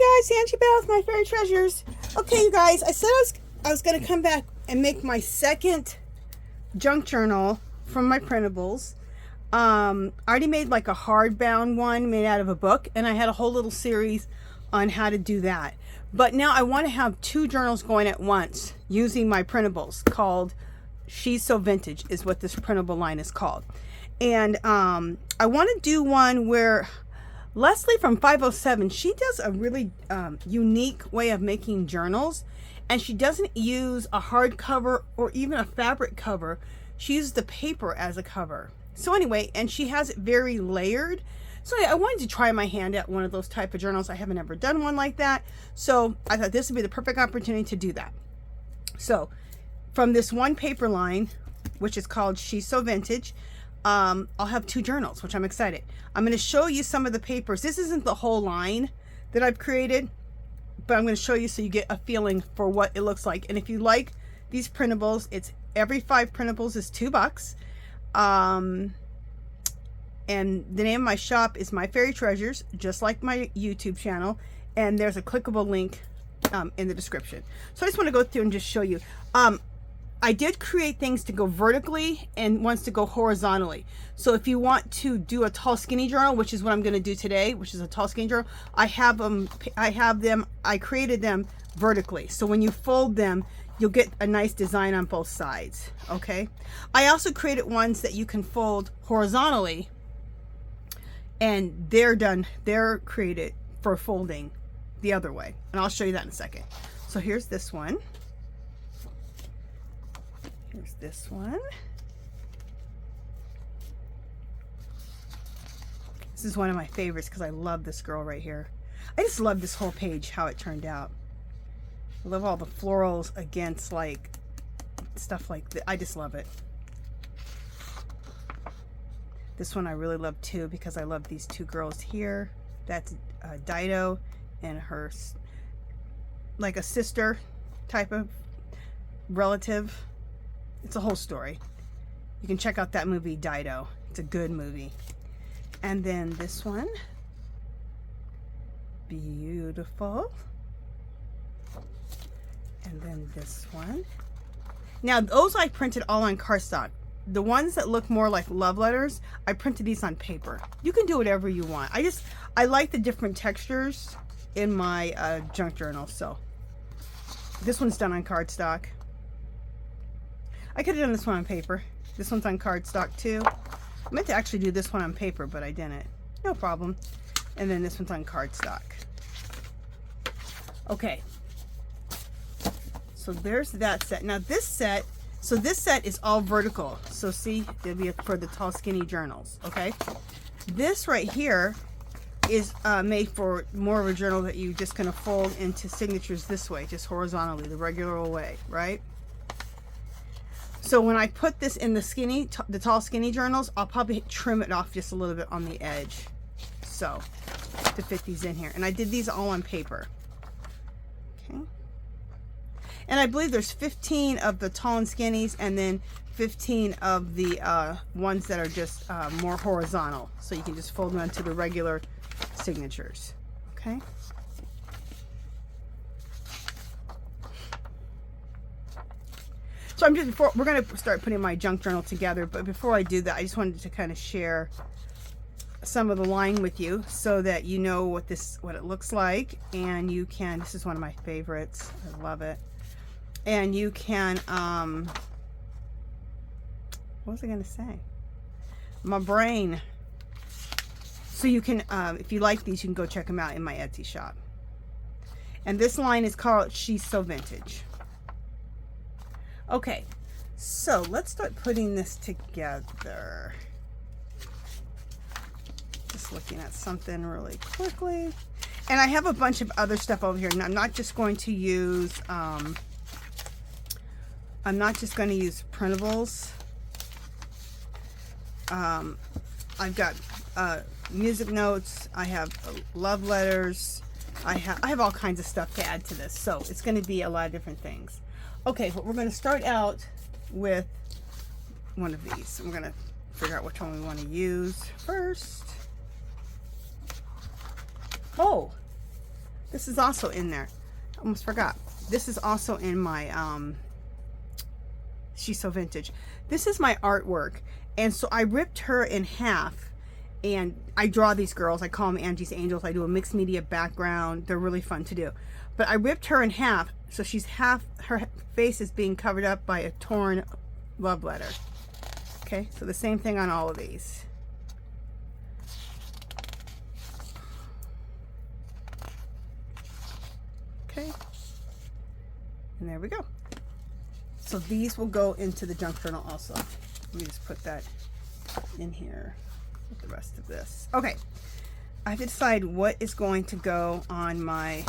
Hi guys, Angie Beth, my fairy treasures. Okay, you guys, I said I was going to come back and make my second junk journal from my printables. I already made like a hardbound one made out of a book, and I had a whole little series on how to do that. But now I want to have two journals going at once using my printables, called She's So Vintage is what this printable line is called. And I want to do one where Leslie from 507, she does a really unique way of making journals, and she doesn't use a hard cover or even a fabric cover. She uses the paper as a cover. So anyway, and she has it very layered. So I wanted to try my hand at one of those type of journals. I haven't ever done one like that. So I thought this would be the perfect opportunity to do that. So from this one paper line, which is called She's So Vintage, I'll have two journals, which I'm excited. I'm going to show you some of the papers. This isn't the whole line that I've created, but I'm going to show you so you get a feeling for what it looks like. And if you like these printables, it's every 5 printables is $2. And the name of my shop is My Fairy Treasures, just like my YouTube channel. And there's a clickable link in the description. So I just want to go through and just show you. I did create things to go vertically and ones to go horizontally. So if you want to do a tall skinny journal, which is what I'm going to do today, which is a tall skinny journal, I created them vertically. So when you fold them, you'll get a nice design on both sides. Okay. I also created ones that you can fold horizontally, and they're created for folding the other way. And I'll show you that in a second. So here's this one. Here's this one. This is one of my favorites because I love this girl right here. I just love this whole page, how it turned out. I love all the florals against like stuff like that. I just love it. This one I really love too because I love these two girls here. That's Dido and her, like a sister type of relative. It's a whole story. You can check out that movie, Dido. It's a good movie. And then this one. Beautiful. And then this one. Now, those I printed all on cardstock. The ones that look more like love letters, I printed these on paper. You can do whatever you want. I like the different textures in my junk journal. So this one's done on cardstock. I could have done this one on paper. This one's on cardstock too. I meant to actually do this one on paper, but I didn't. No problem. And then this one's on cardstock. Okay. So there's that set. Now this set, this set is all vertical. So see, it'll be for the tall skinny journals. Okay. This right here is made for more of a journal that you're just going to fold into signatures this way, just horizontally, the regular way, right? So when I put this in the tall skinny journals, I'll probably trim it off just a little bit on the edge, so to fit these in here. And I did these all on paper. Okay. And I believe there's 15 of the tall and skinnies, and then 15 of the ones that are just more horizontal. So you can just fold them onto the regular signatures. Okay. So we're going to start putting my junk journal together, but before I do that, I just wanted to kind of share some of the line with you so that you know what it looks like, and you can, this is one of my favorites. I love it. And you can, what was I going to say? My brain. So you can, if you like these, you can go check them out in my Etsy shop. And this line is called She's So Vintage. Okay, so let's start putting this together. Just looking at something really quickly. And I have a bunch of other stuff over here. And I'm not just going to use, printables. I've got music notes. I have love letters. I have all kinds of stuff to add to this. So it's going to be a lot of different things. Okay, but we're going to start out with one of these. We're going to figure out which one we want to use first. Oh, This is also in there. Almost forgot. This is also in my She's So Vintage. This is my artwork. And so I ripped her in half, and I draw these girls. I call them Angie's Angels. I do a mixed media background. They're really fun to do. But I ripped her in half, so she's half, her face is being covered up by a torn love letter. Okay, so the same thing on all of these. Okay, and there we go. So these will go into the junk journal also. Let me just put that in here with the rest of this. Okay, I have to decide what is going to go on my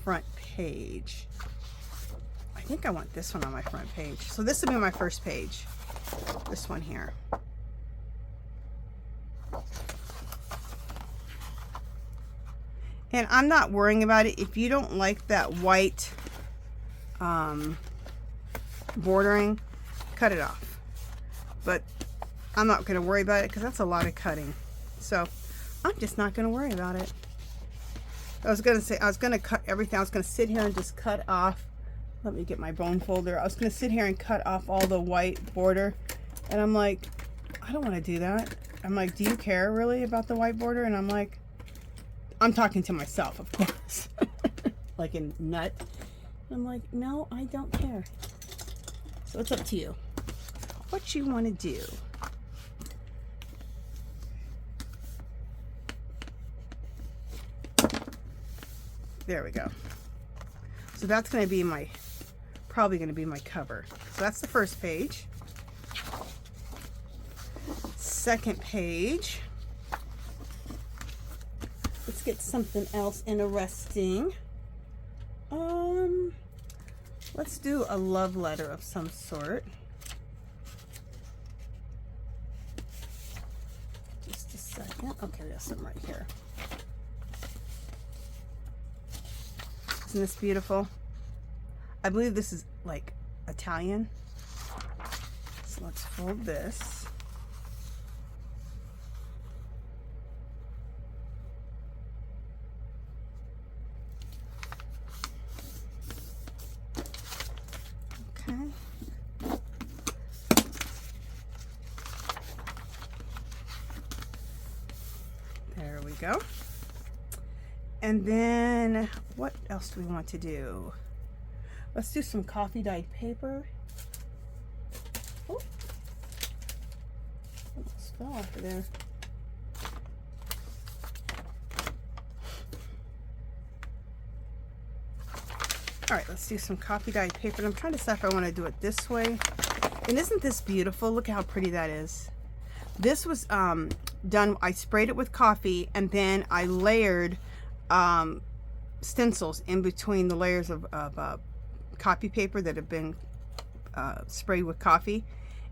front page. I think I want this one on my front page. So this will be my first page. This one here. And I'm not worrying about it. If you don't like that white bordering, cut it off. But I'm not going to worry about it because that's a lot of cutting. So I'm just not going to worry about it. I was going to say, I was going to cut everything. I was going to sit here and just cut off. Let me get my bone folder. I was going to sit here and cut off all the white border. And I'm like, I don't want to do that. I'm like, do you care really about the white border? And I'm like, I'm talking to myself, of course. Like a nut. I'm like, no, I don't care. So it's up to you. What you want to do. There we go. So that's going to be my, probably going to be my cover. So that's the first page. Second page. Let's get something else interesting. Let's do a love letter of some sort. Just a second. Okay, we got some right here. Isn't this beautiful? I believe this is like Italian. So let's fold this. Okay. There we go. And then what else do we want to do? Let's do some coffee dyed paper. Oh, almost fell off of there. All right, let's do some coffee dyed paper. And I'm trying to decide if I want to do it this way. And isn't this beautiful? Look how pretty that is. This was done, I sprayed it with coffee, and then I layered stencils in between the layers of copy paper that have been sprayed with coffee,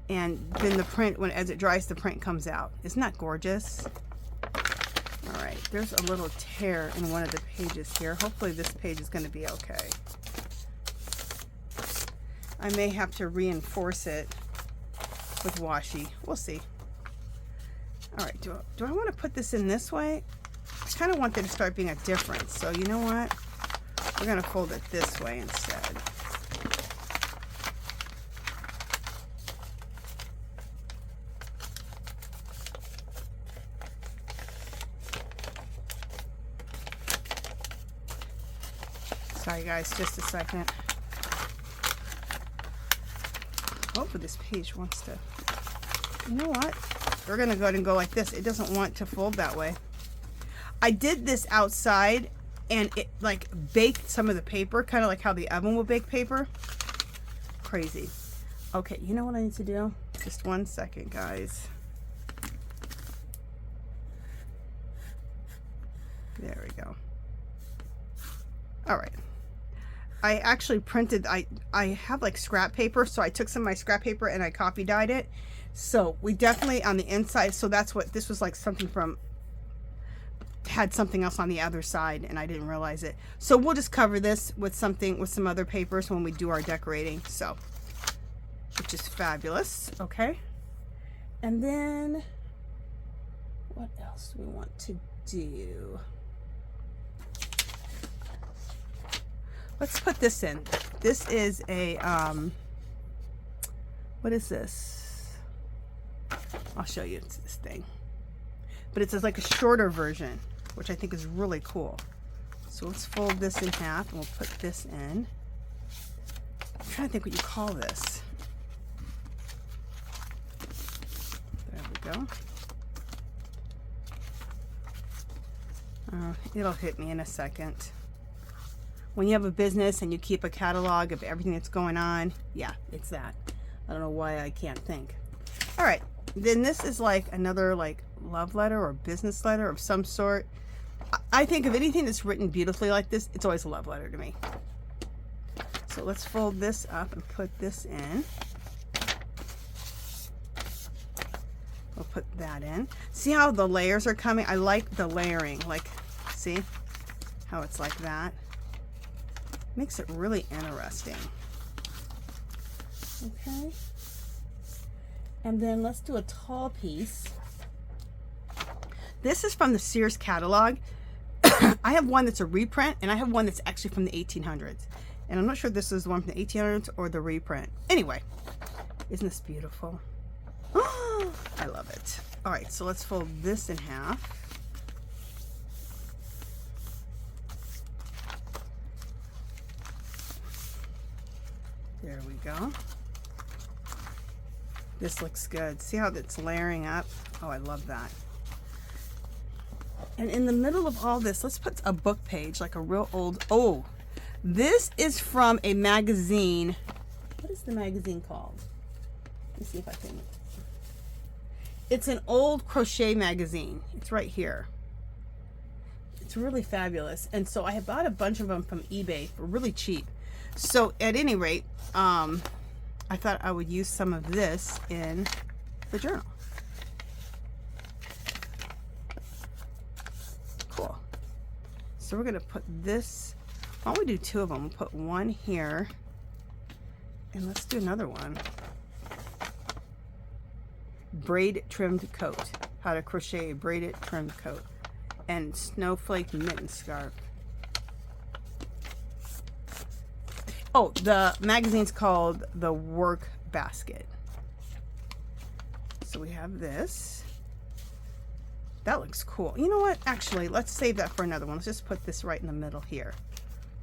and then the print, as it dries, the print comes out. Isn't that gorgeous? All right, there's a little tear in one of the pages here. Hopefully this page is going to be okay. I may have to reinforce it with washi. We'll see. All right, do I want to put this in this way? I kind of want there to start being a difference. So you know what? We're going to fold it this way instead. Sorry guys, just a second. Hopefully this page wants to, you know what? We're gonna go ahead and go like this. It doesn't want to fold that way. I did this outside and it like baked some of the paper, kind of like how the oven will bake paper. Crazy. Okay, you know what I need to do? Just 1 second, guys. There we go. All right. I actually printed, I have like scrap paper, so I took some of my scrap paper and I copy dyed it. So we definitely on the inside, so that's what this was, like something from, had something else on the other side and I didn't realize it. So we'll just cover this with something, with some other papers when we do our decorating. So, which is fabulous. Okay. And then what else do we want to do? let's put this in. This is a, what is this? I'll show you. It's this thing. But it's like a shorter version, which I think is really cool. So let's fold this in half and we'll put this in. I'm trying to think what you call this. There we go. It'll hit me in a second. When you have a business and you keep a catalog of everything that's going on, yeah, it's that. I don't know why I can't think. All right, then this is like another like love letter or business letter of some sort. I think of anything that's written beautifully like this, it's always a love letter to me. So let's fold this up and put this in. We'll put that in. See how the layers are coming? I like the layering. Like, see how it's like that? Makes it really interesting. Okay. And then let's do a tall piece. This is from the Sears catalog. I have one that's a reprint, and I have one that's actually from the 1800s. And I'm not sure this is the one from the 1800s or the reprint. Anyway, isn't this beautiful? I love it. All right, so let's fold this in half. There we go. This looks good. See how it's layering up? Oh, I love that. And in the middle of all this, let's put a book page, like a real old, oh, this is from a magazine. What is the magazine called? Let me see if I can. It's an old crochet magazine. It's right here. It's really fabulous. And so I have bought a bunch of them from eBay for really cheap. So at any rate, I thought I would use some of this in the journal. Cool. So we're going to put this, why don't we do two of them? We'll put one here, and let's do another one. Braid trimmed coat. How to crochet a braided trimmed coat. And snowflake mitten scarf. Oh, the magazine's called The Work Basket. So we have this. That looks cool. You know what? Actually, let's save that for another one. Let's just put this right in the middle here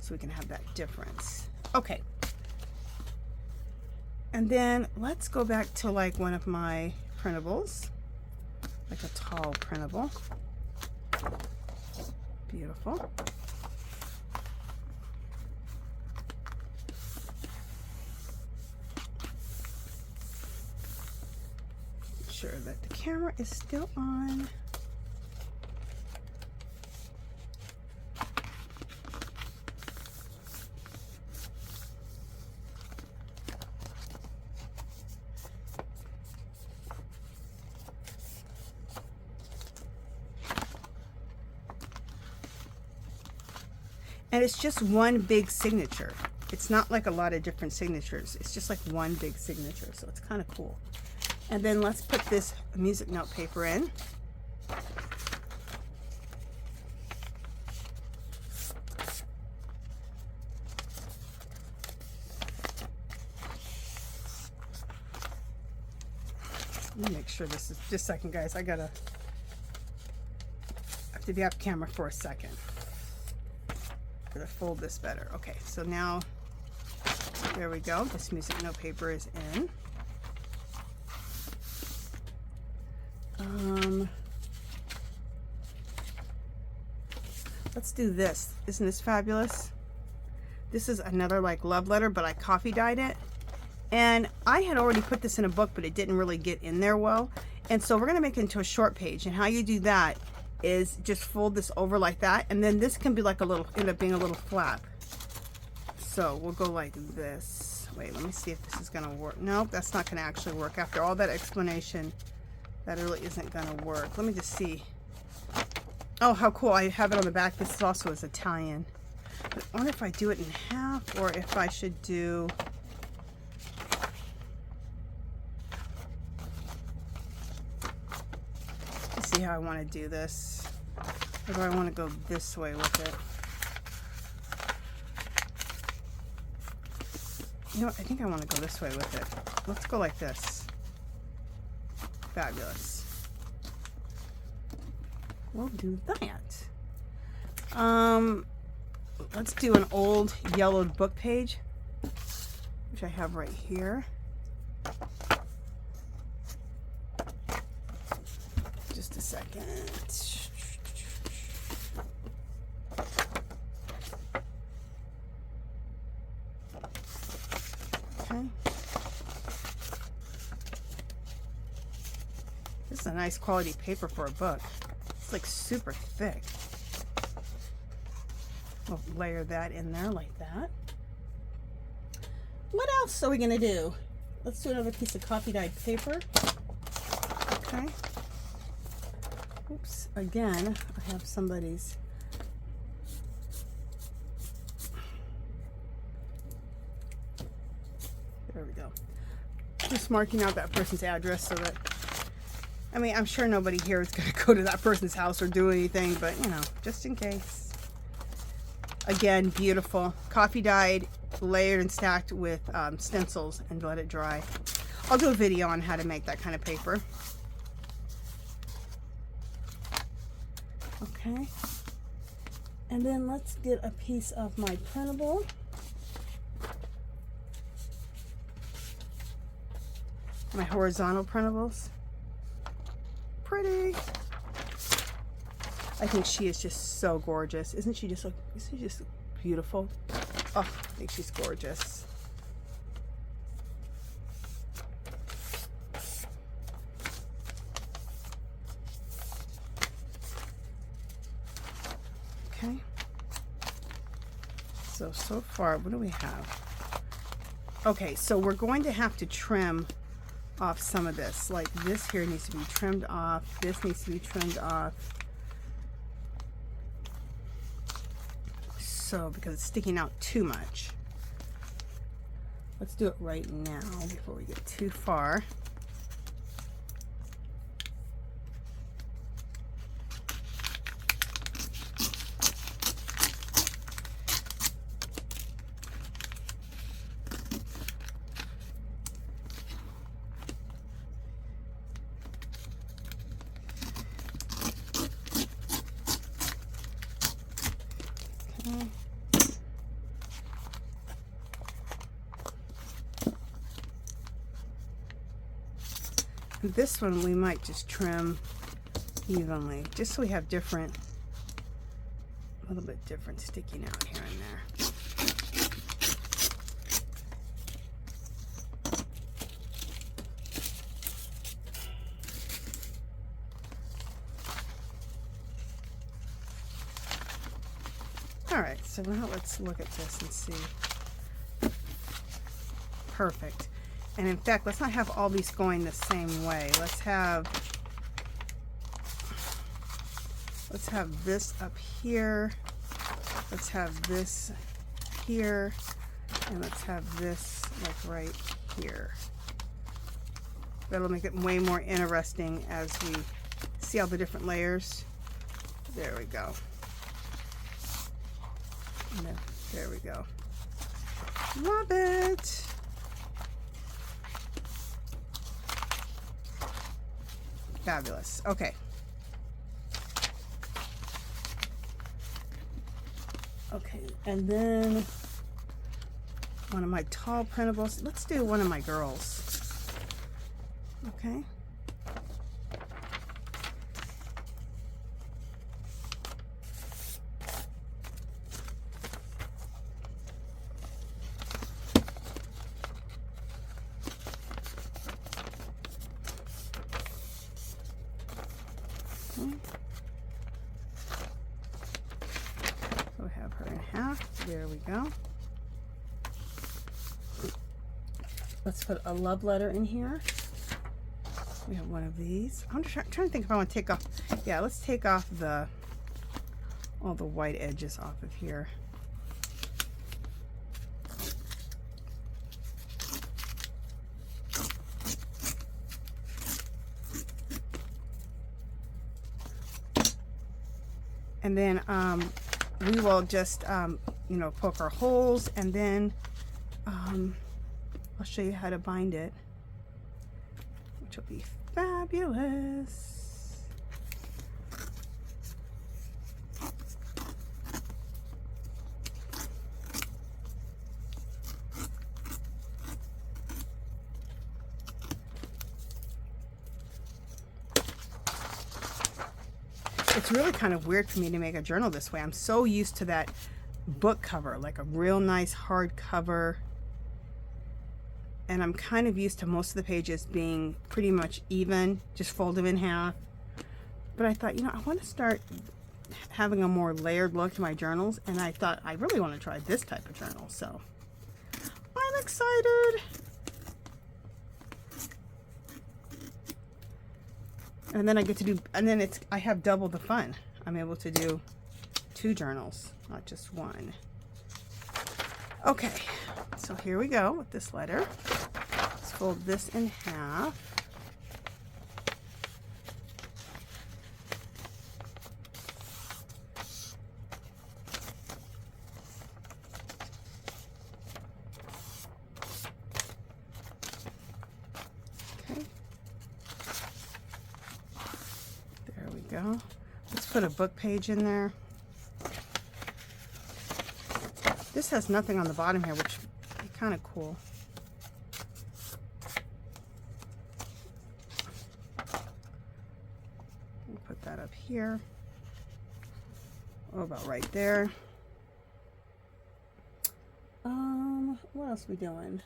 so we can have that difference. Okay. And then let's go back to like one of my printables, like a tall printable. Beautiful. Make sure that the camera is still on. And it's just one big signature. It's not like a lot of different signatures. It's just like one big signature. So it's kind of cool. And then let's put this music note paper in. Let me make sure this is just a second, guys. I have to be off camera for a second. To fold this better. Okay, so now there we go. This music note paper is in. Let's do this. Isn't this fabulous? This is another like love letter, but I coffee dyed it. And I had already put this in a book, but it didn't really get in there well. And so we're going to make it into a short page. And how you do that is just fold this over like that, and then this can be like a little, end up being a little flap. So we'll go like this. Wait, let me see if this is gonna work. Nope, that's not gonna actually work. After all that explanation, that really isn't gonna work. Let me just see. Oh, how cool. I have it on the back. This is also is Italian. But I wonder if I do it in half, or if I should do, see how I want to do this, or do I want to go this way with it? You know what? I think I want to go this way with it. Let's go like this. Fabulous. We'll do that. Let's do an old yellowed book page, which I have right here. Just a second. Okay. This is a nice quality paper for a book. It's like super thick. We'll layer that in there like that. What else are we gonna do? Let's do another piece of coffee dyed paper. Okay. Oops, again, I have somebody's. There we go. Just marking out that person's address so that, I mean, I'm sure nobody here is going to go to that person's house or do anything, but you know, just in case. Again, beautiful. Coffee dyed, layered and stacked with stencils, and let it dry. I'll do a video on how to make that kind of paper. Okay. And then let's get a piece of my printable. My horizontal printables. Pretty. I think she is just so gorgeous. Isn't she just beautiful? Oh, I think she's gorgeous. Okay. So far, what do we have? Okay, so we're going to have to trim off some of this. Like this here needs to be trimmed off. This needs to be trimmed off. So, because it's sticking out too much. Let's do it right now before we get too far. This one we might just trim evenly, just so we have different, a little bit different sticking out here and there. All right, so now let's look at this and see. Perfect. And in fact, let's not have all these going the same way. Let's have this up here. Let's have this here. And let's have this like right here. That'll make it way more interesting as we see all the different layers. There we go. And then, there we go. Love it. Fabulous. Okay. Okay, and then one of my tall printables. Let's do one of my girls. Okay. So we have her in half. There we go. Let's put a love letter in here. We have one of these. I'm just trying to think if I want to take off. Yeah, let's take off all the white edges off of here. And then we will just, you know, poke our holes, and then I'll show you how to bind it, which will be fabulous. It's really kind of weird for me to make a journal this way. I'm so used to that book cover, like a real nice hard cover. And I'm kind of used to most of the pages being pretty much even, just fold them in half. But I thought, you know, I want to start having a more layered look to my journals. And I thought, I really want to try this type of journal. So I'm excited. And then I get to do, and then I have double the fun. I'm able to do 2 journals, not just one. Okay, so here we go with this letter. Let's fold this in half. Go. Let's put a book page in there. This has nothing on the bottom here, which would be kind of cool. We'll put that up here. Oh, about right there. What else are we doing?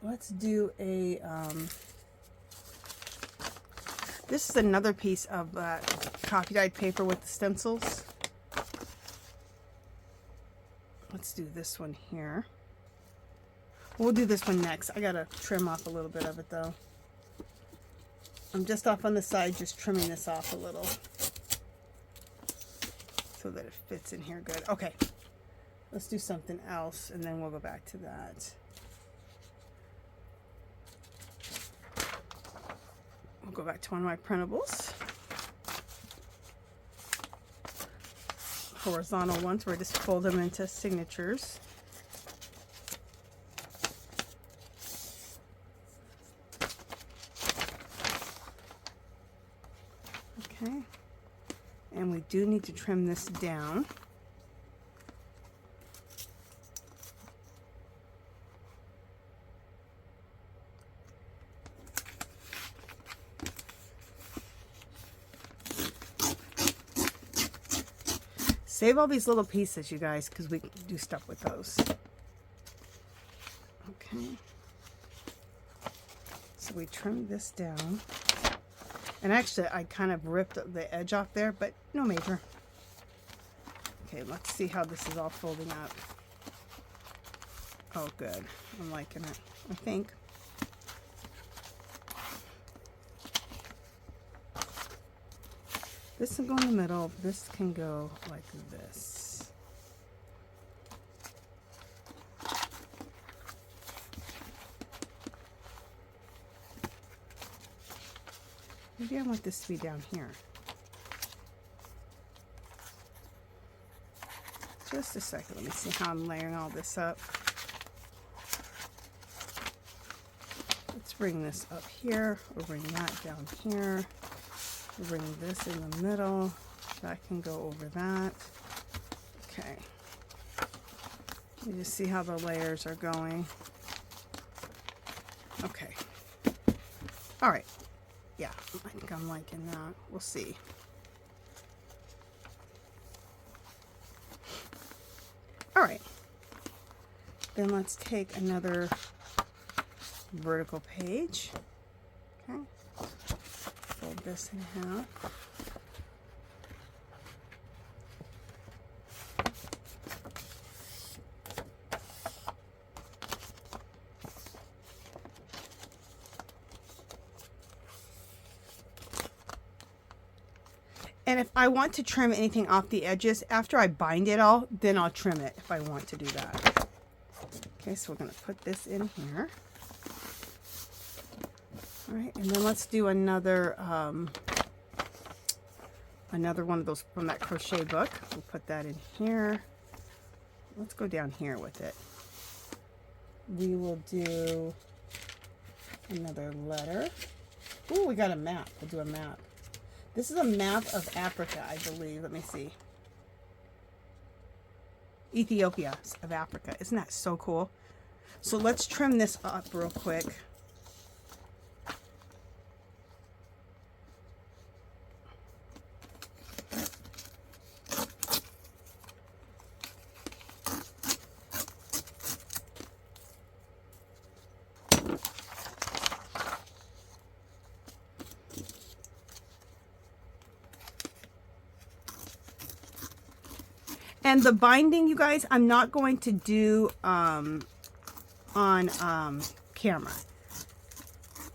Let's do a this is another piece of copy dyed paper with the stencils. Let's do this one here. We'll do this one next. I gotta trim off a little bit of it though. I'm just off on the side, just trimming this off a little so that it fits in here good. Okay, let's do something else and then we'll go back to that. I'll go back to one of my printables. Horizontal ones where I just fold them into signatures. Okay. And we do need to trim this down. Save all these little pieces, you guys, because we do stuff with those. Okay. So we trimmed this down. And actually, I kind of ripped the edge off there, but no major. Okay, let's see how this is all folding up. Oh, good. I'm liking it, I think. This can go in the middle. This can go like this. Maybe I want this to be down here. Just a second. Let me see how I'm layering all this up. Let's bring this up here. We'll bring that down here. Bring this in the middle. That can go over that. Okay. You just see how the layers are going. Okay. All right. Yeah, I think I'm liking that. We'll see. All right. Then let's take another vertical page. Okay. Fold this in half. And if I want to trim anything off the edges, after I bind it all, then I'll trim it if I want to do that. Okay, so we're going to put this in here. All right, and then let's do another another one of those from that crochet book. We'll put that in here. Let's go down here with it. we will do another letter. Ooh, we got a map. We'll do a map. This is a map of Africa, I believe. Let me see. Ethiopia of Africa. Isn't that so cool? So let's trim this up real quick. And the binding, you guys, I'm not going to do on camera.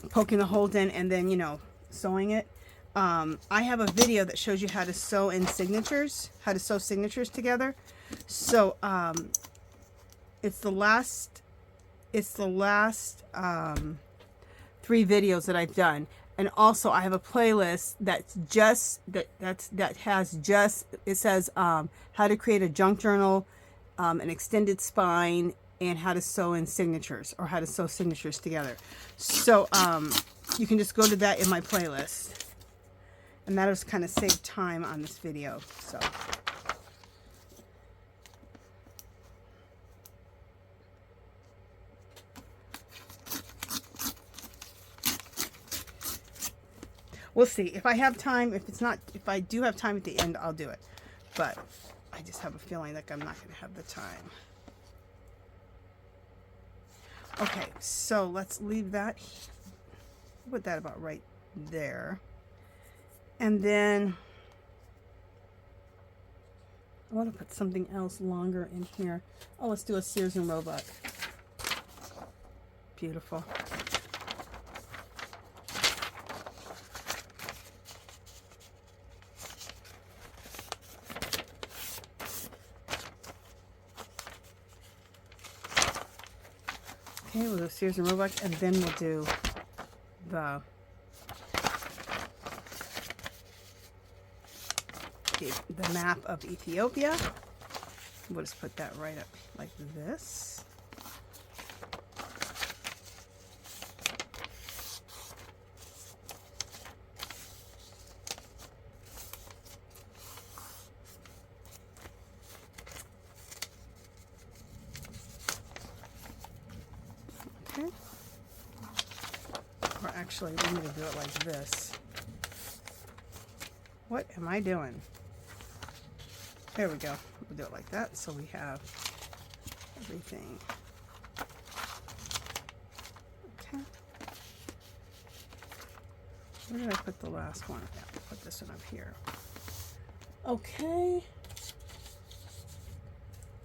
Poking the holes in and then, you know, sewing it. I have a video that shows you how to sew in signatures, how to sew signatures together. So it's the last 3 videos that I've done. And also I have a playlist that's just that has just, it says how to create a junk journal, an extended spine, and how to sew in signatures, or how to sew signatures together. So you can just go to that in my playlist, and that'll just kind of save time on this video. So we'll see if I have time. If I do have time at the end, I'll do it. But I just have a feeling like I'm not going to have the time. Okay, so let's leave that. Put that about right there. And then I want to put something else longer in here. Oh, let's do a Sears and Roebuck. Beautiful. Okay, we'll do Sears and Roebuck, and then we'll do the map of Ethiopia. We'll just put that right up like this. Okay. Or actually, we need to do it like this. What am I doing? There we go. We'll do it like that, so we have everything. Okay. Where did I put the last one? Yeah, I'll put this one up here. Okay.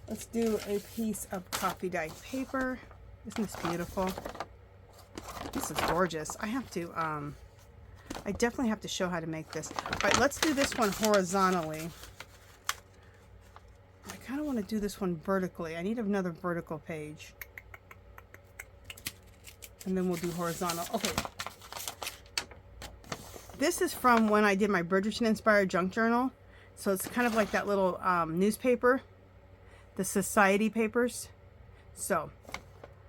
Let's do a piece of coffee dyed paper. Isn't this beautiful? This is gorgeous. I have to, I definitely have to show how to make this. All right, let's do this one horizontally. I kind of want to do this one vertically. I need another vertical page. And then we'll do horizontal. Okay. This is from when I did my Bridgerton inspired junk journal. So it's kind of like that little newspaper, the society papers. So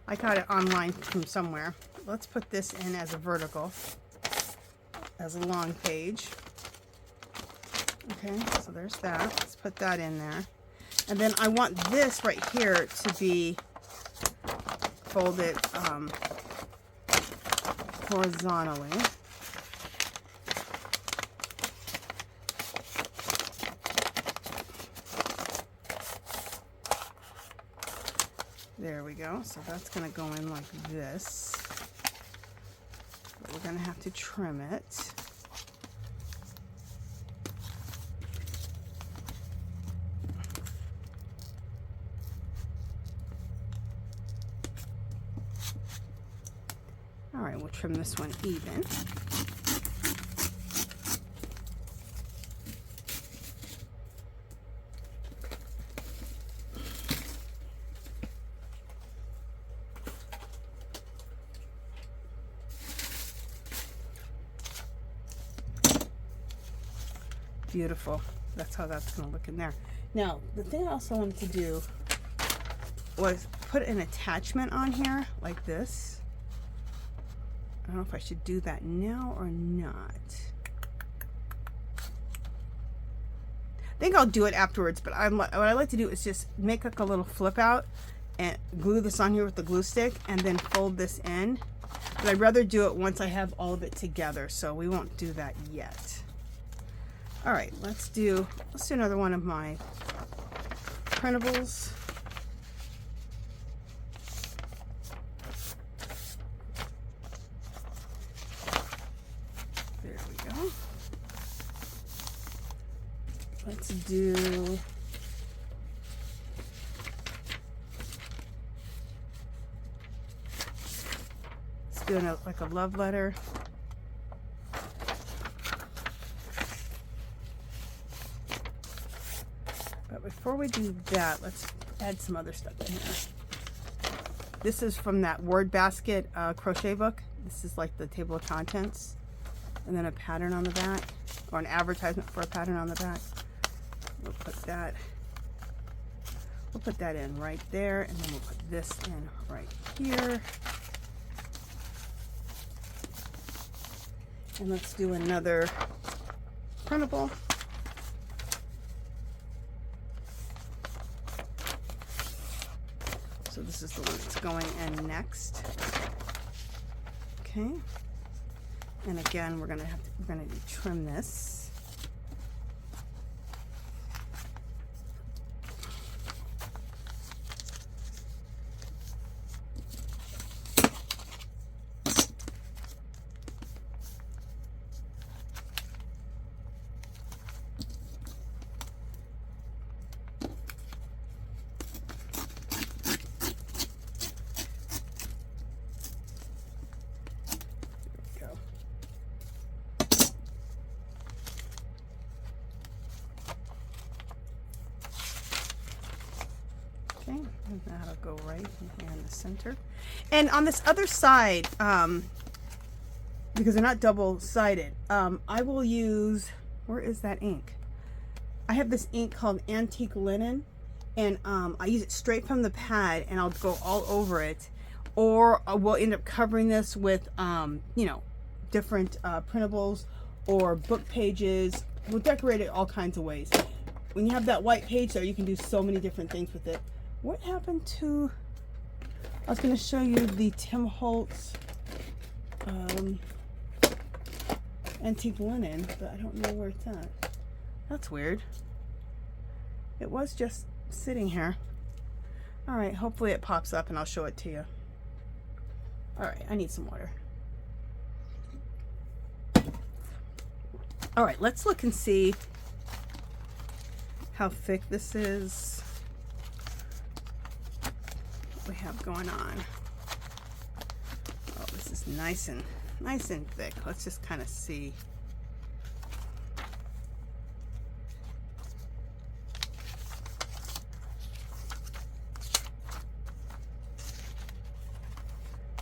I got it online from somewhere. Let's put this in as a vertical, as a long page. Okay, so there's that. Let's put that in there. And then I want this right here to be folded horizontally. There we go. So that's going to go in like this. But we're going to have to trim it. All right, we'll trim this one even. Beautiful. That's how that's going to look in there. Now, the thing I also wanted to do was put an attachment on here like this. I don't know if I should do that now or not. I think I'll do it afterwards, but what I like to do is just make like a little flip out and glue this on here with the glue stick and then fold this in. But I'd rather do it once I have all of it together, so we won't do that yet. All right, let's do another one of my printables. There we go. Let's do like a love letter. But before we do that, let's add some other stuff in here. This is from that Word Basket crochet book. This is like the table of contents, and then a pattern on the back, or an advertisement for a pattern on the back. We'll put that in right there, and then we'll put this in right here. And let's do another printable. So this is the one that's going in next. Okay. And again, we're gonna trim this. And that'll go right in here in the center. And on this other side, because they're not double-sided, I will use, where is that ink? I have this ink called Antique Linen, and I use it straight from the pad, and I'll go all over it. Or we'll end up covering this with, you know, different printables or book pages. We'll decorate it all kinds of ways. When you have that white page there, you can do so many different things with it. What happened to, I was going to show you the Tim Holtz Antique Linen, but I don't know where it's at. That's weird. It was just sitting here. All right, hopefully it pops up and I'll show it to you. All right, I need some water. All right, let's look and see how thick this is. We have going on. Oh, this is nice and thick. Let's just kind of see.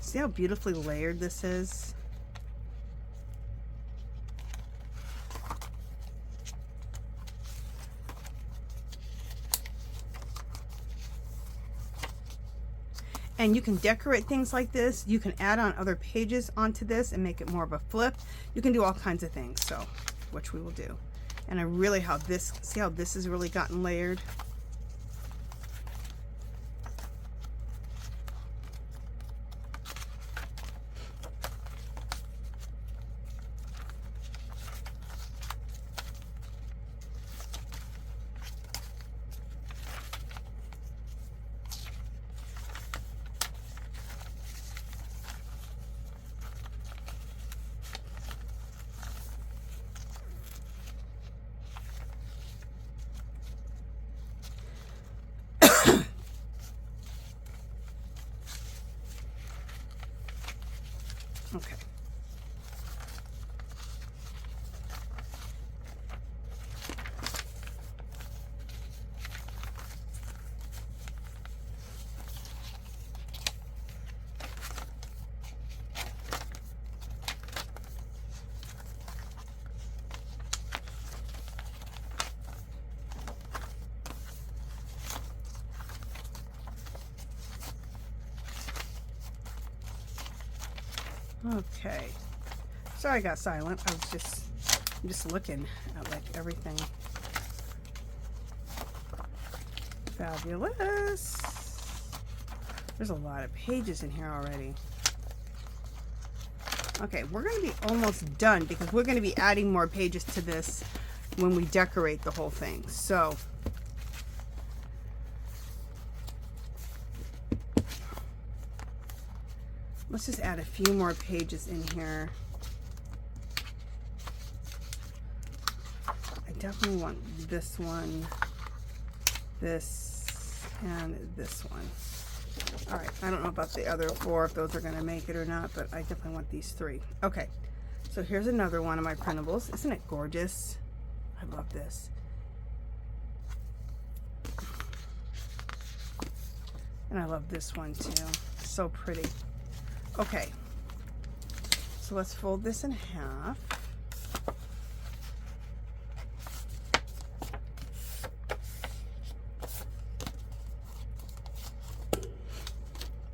See how beautifully layered this is? And you can decorate things like this. You can add on other pages onto this and make it more of a flip. You can do all kinds of things, so, which we will do. And I really, see how this has really gotten layered? Okay. Sorry I got silent. I'm just looking at like everything. Fabulous. There's a lot of pages in here already. Okay, we're going to be almost done because we're going to be adding more pages to this when we decorate the whole thing. So let's just add a few more pages in here. I definitely want this one, this, and this one. All right, I don't know about the other 4, if those are gonna make it or not, but I definitely want these 3. Okay, so here's another one of my printables. Isn't it gorgeous? I love this. And I love this one too. So pretty. Okay, so let's fold this in half.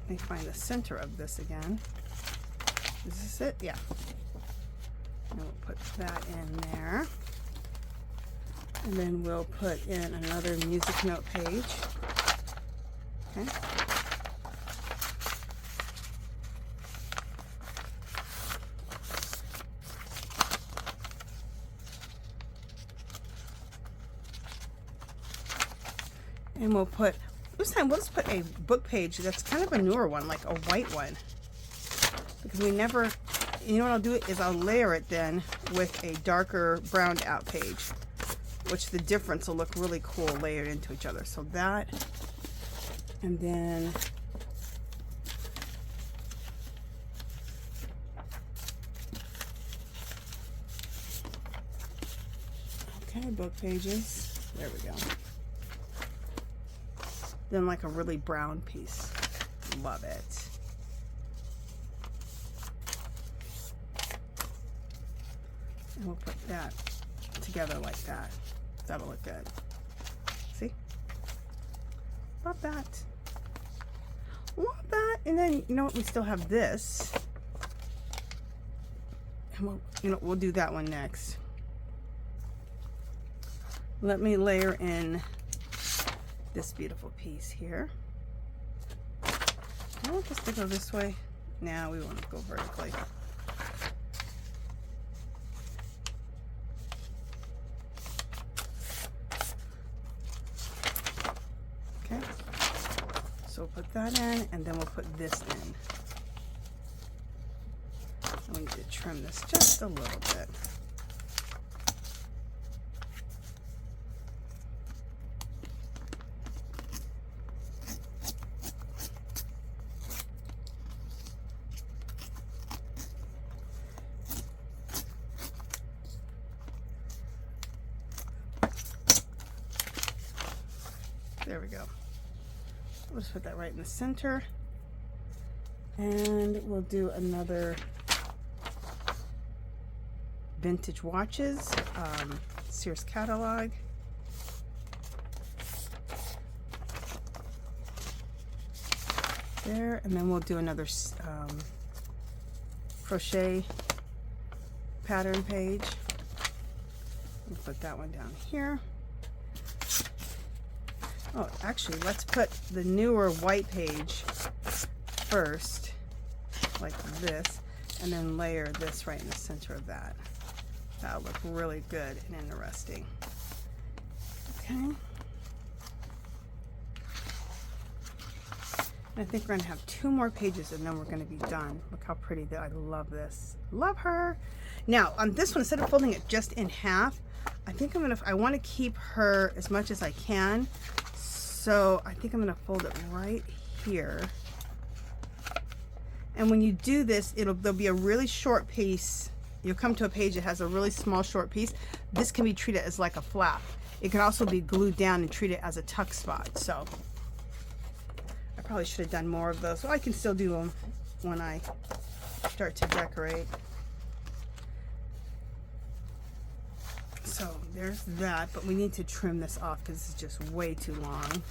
Let me find the center of this again. Is this it? Yeah. And we'll put that in there. And then we'll put in another music note page. Okay. And we'll put, this time we'll just put a book page that's kind of a newer one, like a white one. Because we never, you know what I'll do is I'll layer it then with a darker browned out page, which the difference will look really cool layered into each other. So that, and then okay, book pages. There we go. Then like a really brown piece. Love it. And we'll put that together like that. That'll look good. See? Love that. Love that. And then, you know what? We still have this. And we'll, you know, we'll do that one next. Let me layer in this beautiful piece here. I want this to go this way. Now we want to go vertically. Okay. So we'll put that in, and then we'll put this in. And we need to trim this just a little bit. There we go. We'll just put that right in the center. And we'll do another vintage watches, Sears catalog. There, and then we'll do another crochet pattern page. We'll put that one down here. Oh, actually, let's put the newer white page first, like this, and then layer this right in the center of that. That'll look really good and interesting. Okay. And I think we're going to have 2 more pages and then we're going to be done. Look how pretty that. I love this. Love her. Now, on this one, instead of folding it just in half, I think I want to keep her as much as I can. So I think I'm going to fold it right here. And when you do this, there'll be a really short piece. You'll come to a page that has a really small short piece. This can be treated as like a flap. It can also be glued down and treated as a tuck spot. So I probably should have done more of those. So I can still do them when I start to decorate. So there's that, but we need to trim this off because it's just way too long.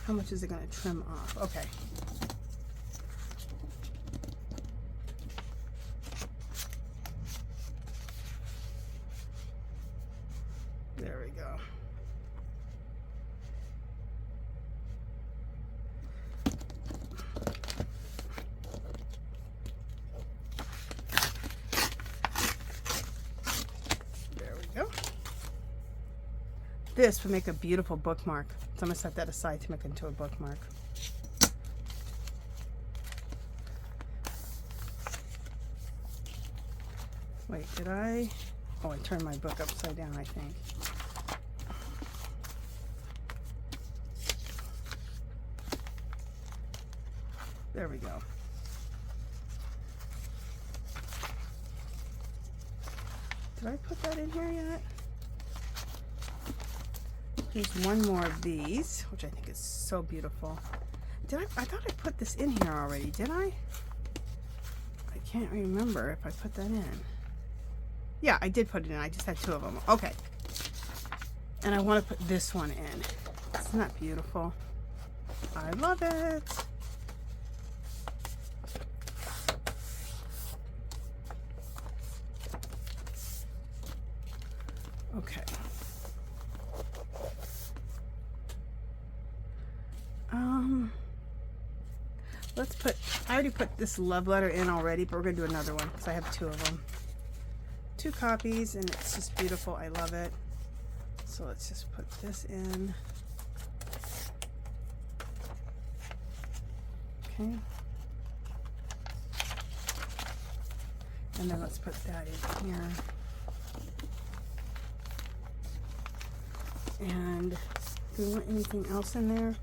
How much is it going to trim off? Okay. this would make a beautiful bookmark. So I'm going to set that aside to make it into a bookmark. Wait, did I? Oh, I turned my book upside down, I think. There we go. Did I put that in here yet? Here's one more of these, which I think is so beautiful. Did I thought I put this in here already, did I? I can't remember if I put that in. Yeah, I did put it in. I just had two of them. Okay. And I want to put this one in. Isn't that beautiful? I love it. Okay. Let's put, I already put this love letter in already, but we're going to do another one because I have two of them. 2 copies, and it's just beautiful. I love it. So let's just put this in. Okay. And then let's put that in here. And do we want anything else in there?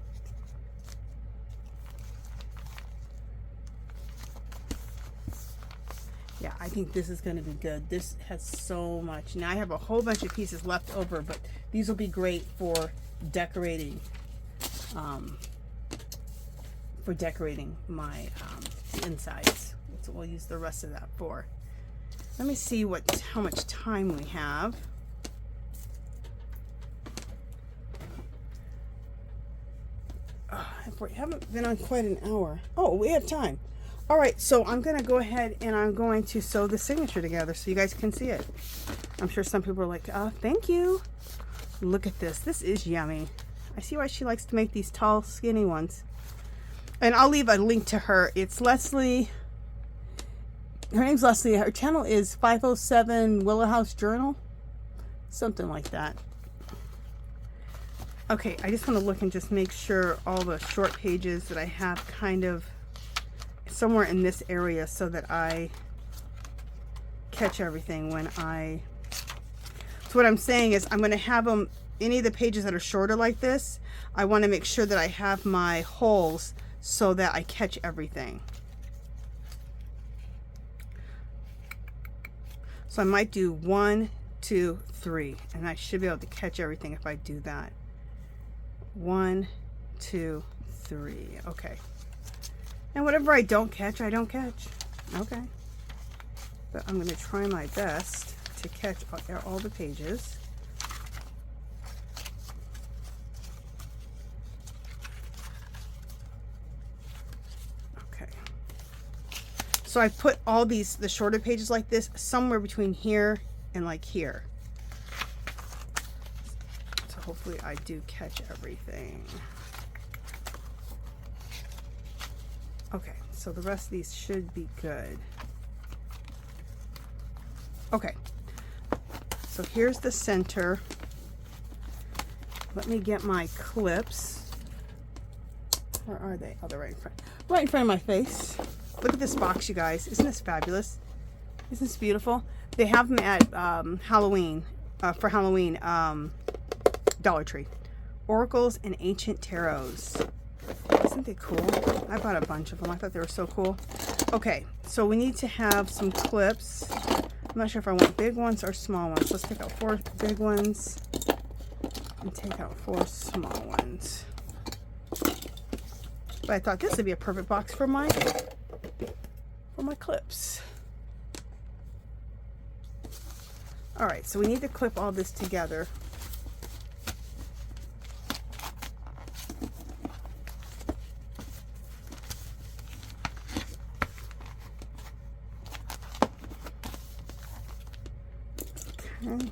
Yeah, I think this is going to be good. This has so much. Now I have a whole bunch of pieces left over, but these will be great for decorating my insides. So we'll use the rest of that for. Let me see how much time we have. We haven't been on quite an hour. Oh, we have time. All right, so I'm going to go ahead and I'm going to sew the signature together so you guys can see it. I'm sure some people are like, oh, thank you. Look at this. This is yummy. I see why she likes to make these tall, skinny ones. And I'll leave a link to her. It's Leslie. Her name's Leslie. Her channel is 507 Willow House Journal. Something like that. Okay, I just want to look and just make sure all the short pages that I have kind of somewhere in this area so that I catch everything when I... So what I'm saying is I'm going to have them, any of the pages that are shorter like this, I want to make sure that I have my holes so that I catch everything. So I might do 1, 2, 3, and I should be able to catch everything if I do that. 1, 2, 3. Okay. And whatever I don't catch, I don't catch. Okay. But I'm going to try my best to catch all the pages. Okay. So I put all the shorter pages like this somewhere between here and like here. So hopefully I do catch everything. Okay, so the rest of these should be good. Okay, so here's the center. Let me get my clips. Where are they? Oh, they're right in front. Right in front of my face. Look at this box, you guys. Isn't this fabulous? Isn't this beautiful? They have them at Halloween, for Halloween, Dollar Tree. Oracles and Ancient Tarots. Isn't they cool? I bought a bunch of them. I thought they were so cool. Okay, so we need to have some clips. I'm not sure if I want big ones or small ones. Let's take out 4 big ones and take out 4 small ones. But I thought this would be a perfect box for my clips. All right, so we need to clip all this together. Okay.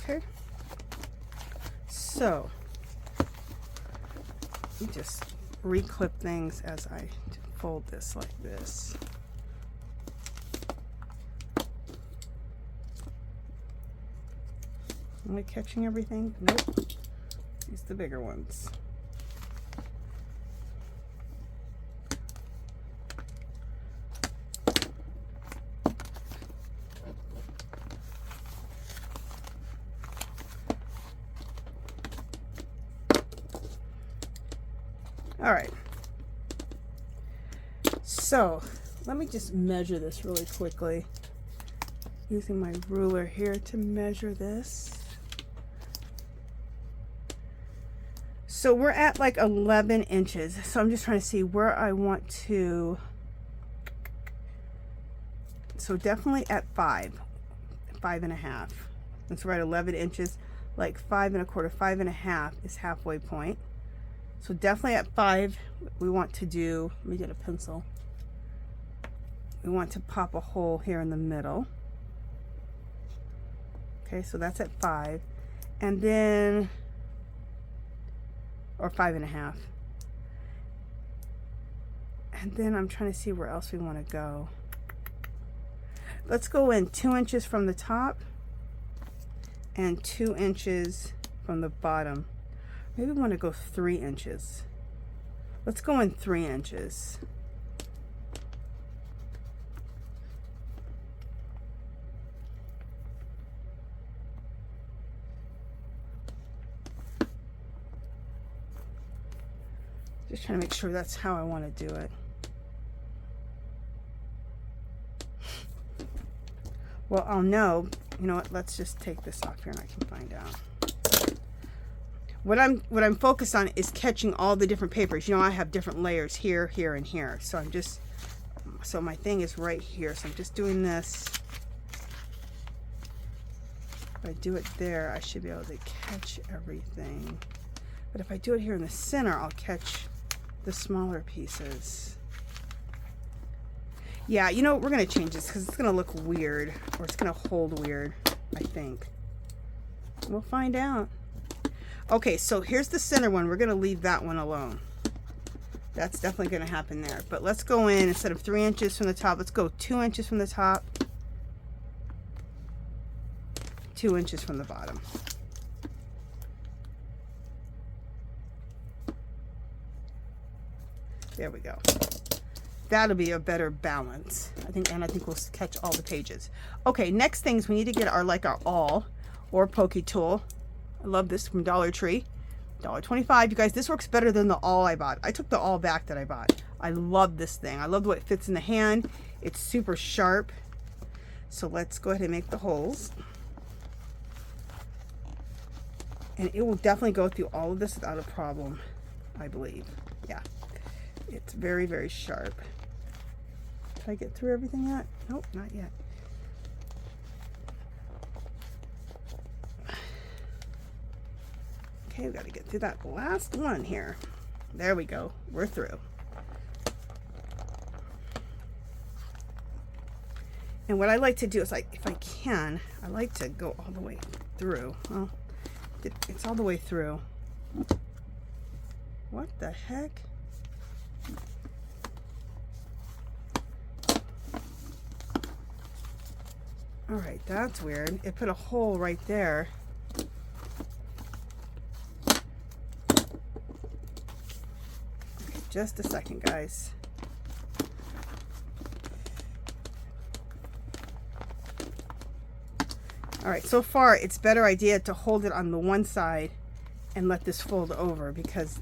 Okay. So, let me just reclip things as I fold this like this. Am I catching everything? Nope. These are the bigger ones. All right. So let me just measure this really quickly using my ruler here to measure this. So we're at like 11 inches. So I'm just trying to see where I want to. So definitely at 5.5. Since we're at 11 inches, like 5 1/4, 5.5 is halfway point. So definitely at 5, we want to do, let me get a pencil. We want to pop a hole here in the middle. Okay, so that's at 5. And then, or 5.5. And then I'm trying to see where else we want to go. Let's go in 2 inches from the top and 2 inches from the bottom. Maybe we want to go 3 inches. Let's go in 3 inches. Just trying to make sure that's how I want to do it. Well, I'll know. You know what? Let's just take this off here and I can find out. What I'm focused on is catching all the different papers. You know, I have different layers here, here, and here. So I'm just, so my thing is right here. So I'm just doing this. If I do it there, I should be able to catch everything. But if I do it here in the center, I'll catch the smaller pieces. Yeah, you know, we're going to change this because it's going to look weird, or it's going to hold weird, I think. We'll find out. Okay, so here's the center one. We're going to leave that one alone. That's definitely going to happen there. But let's go in, instead of 3 inches from the top, let's go 2 inches from the top, 2 inches from the bottom. There we go. That'll be a better balance, I think, and I think we'll catch all the pages. Okay, next things we need to get are like our awl or pokey tool. I love this from Dollar Tree, $1.25. You guys, this works better than the awl I bought. I took the awl back that I bought. I love this thing. I love the way it fits in the hand. It's super sharp. So let's go ahead and make the holes. And it will definitely go through all of this without a problem, I believe. Yeah, it's very, very sharp. Did I get through everything yet? Nope, not yet. Okay, we got to get through that last one here. There we go. We're through. And what I like to do is, like, if I can, I like to go all the way through. Well, it's all the way through. What the heck? All right, that's weird. It put a hole right there. Just a second, guys. All right, so far it's a better idea to hold it on the one side and let this fold over, because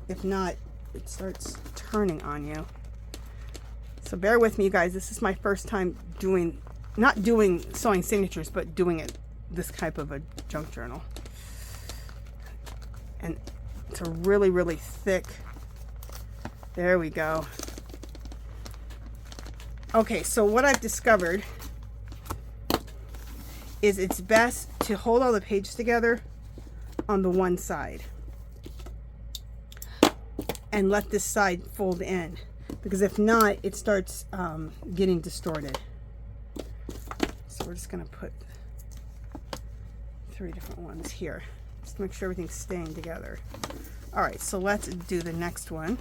if not, it starts turning on you. So bear with me, you guys. This is my first time doing, not doing sewing signatures, but doing it, this type of a junk journal. And it's a really, really thick. There we go. Okay, so what I've discovered is it's best to hold all the pages together on the one side and let this side fold in, because if not, it starts getting distorted. So we're just going to put 3 different ones here. Just to make sure everything's staying together. All right, so let's do the next one.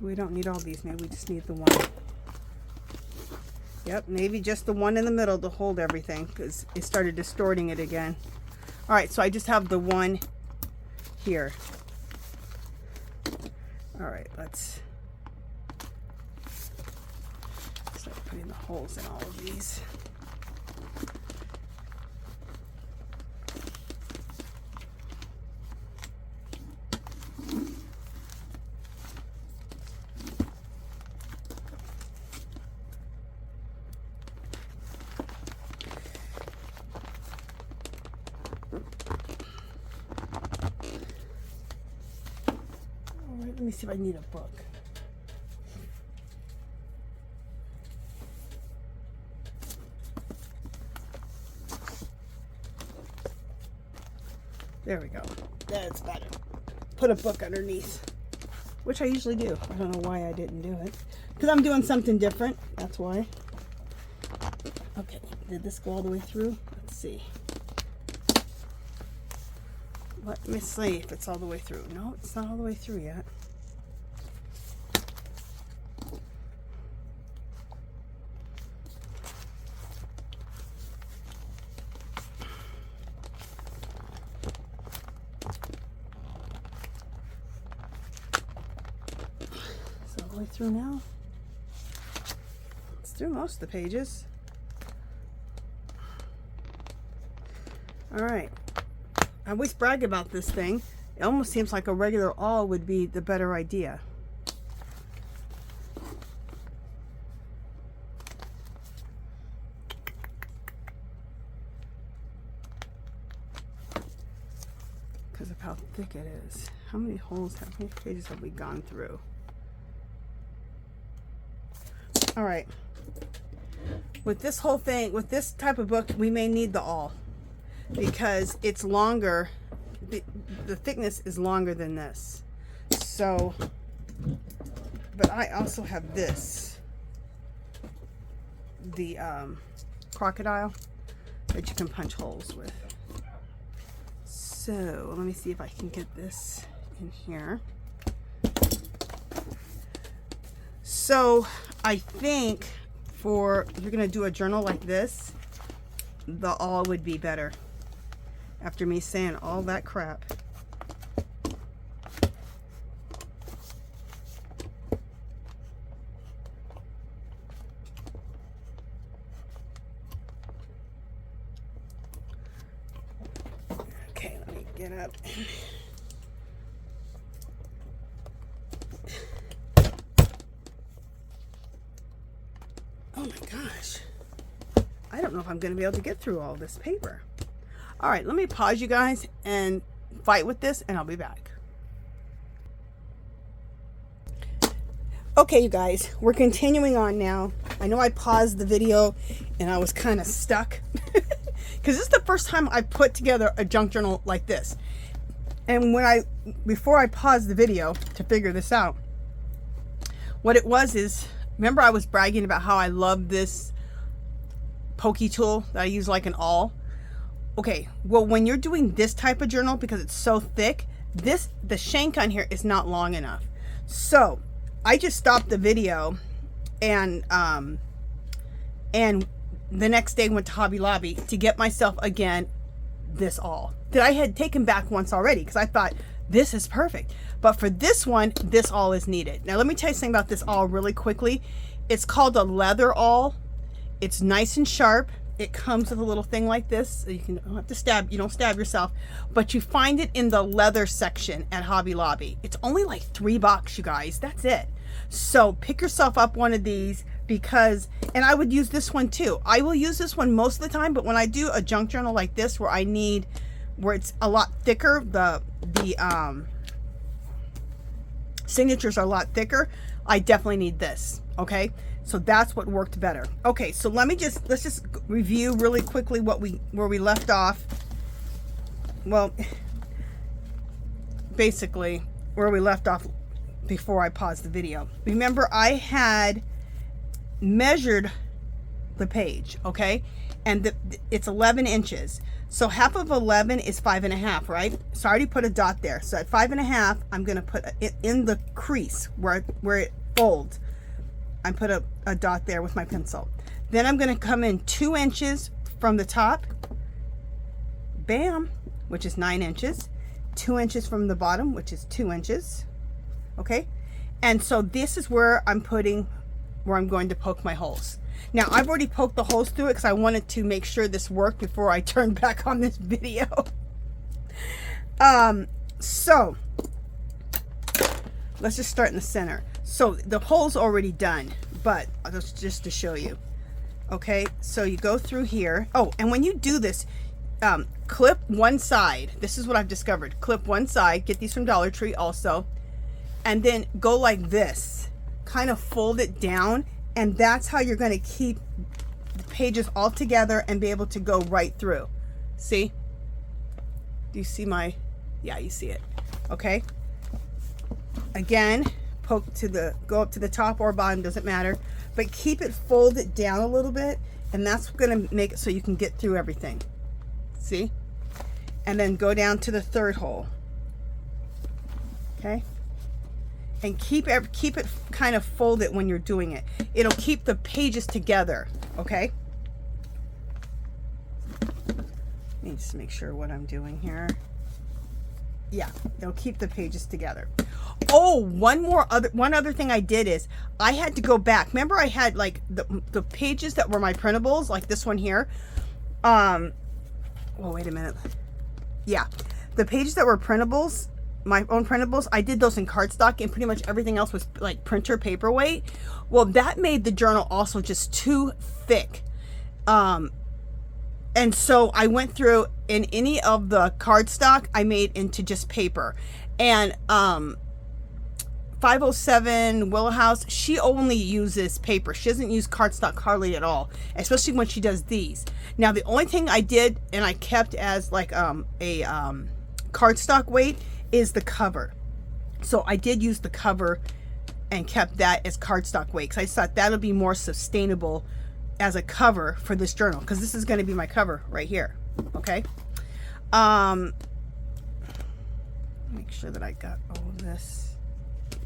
We don't need all these, maybe we just need the one. Yep, maybe just the one in the middle to hold everything, because it started distorting it again. All right, so I just have the one here. All right, let's start putting the holes in all of these. Let me see if I need a book. There we go. That's better. Put a book underneath, which I usually do. I don't know why I didn't do it. Because I'm doing something different. That's why. Okay, did this go all the way through? Let's see. Let me see if it's all the way through. No, it's not all the way through yet. It's all the way through now. It's through most of the pages. All right. I always brag about this thing. It almost seems like a regular awl would be the better idea. Because of how thick it is. How many pages have we gone through? All right. With this whole thing, with this type of book, we may need the awl. Because it's longer, the thickness is longer than this. So, but I also have this, the crocodile that you can punch holes with. So let me see if I can get this in here. So I think if you're gonna do a journal like this, the awl would be better. After me saying all that crap. Okay, let me get up. Oh my gosh. I don't know if I'm going to be able to get through all this paper. All right, let me pause you guys and fight with this, and I'll be back. Okay, you guys, we're continuing on now. I know I paused the video and I was kind of stuck because this is the first time I put together a junk journal like this. And before I paused the video to figure this out, what it was is, remember I was bragging about how I love this pokey tool that I use like an awl? Okay, well, when you're doing this type of journal, because it's so thick, the shank on here is not long enough. So I just stopped the video and the next day went to Hobby Lobby to get myself again this awl that I had taken back once already, because I thought this is perfect. But for this one, this awl is needed. Now let me tell you something about this awl really quickly. It's called a leather awl. It's nice and sharp. It comes with a little thing like this, so you don't have to stab. You don't stab yourself, but you find it in the leather section at Hobby Lobby. It's only like $3, you guys. That's it. So pick yourself up one of these, because, and I would use this one too. I will use this one most of the time, but when I do a junk journal like this, where it's a lot thicker, the signatures are a lot thicker, I definitely need this. Okay. So that's what worked better. Okay, so let's just review really quickly where we left off. Well, basically where we left off before I paused the video. Remember, I had measured the page, okay? And it's 11 inches. So half of 11 is 5.5, right? So I already put a dot there. So at 5.5, I'm gonna put it in the crease where it folds. I put a dot there with my pencil. Then I'm gonna come in 2 inches from the top, bam, which is 9 inches. 2 inches from the bottom, which is 2 inches, okay? And so this is where I'm going to poke my holes. Now I've already poked the holes through it because I wanted to make sure this worked before I turn back on this video. So let's just start in the center. So the hole's already done, but just to show you. Okay, so you go through here. Oh, and when you do this, clip one side. This is what I've discovered. Clip one side, get these from Dollar Tree also, and then go like this, kind of fold it down, and that's how you're going to keep the pages all together and be able to go right through. See? Do you see my, yeah, you see it. Okay. Again, go up to the top or bottom, doesn't matter, but keep it folded down a little bit, and that's going to make it so you can get through everything. See? And then go down to the third hole. Okay? And keep it kind of folded when you're doing it. It'll keep the pages together, okay? Let me just make sure what I'm doing here. Yeah, it'll keep the pages together. Oh, one other thing I did is I had to go back. Remember I had like the pages that were my printables, like this one here. Oh, wait a minute. Yeah, the pages that were printables, my own printables, I did those in cardstock, and pretty much everything else was like printer paperweight. Well, that made the journal also just too thick. And so I went through, in any of the cardstock I made into just paper. And 507 Willow House, she only uses paper. She doesn't use cardstock hardly at all, especially when she does these. Now the only thing I did and I kept as like a cardstock weight is the cover. So I did use the cover and kept that as cardstock weight, because I thought that'll be more sustainable as a cover for this journal, because this is going to be my cover right here. Okay. Make sure that I got all of this. I'm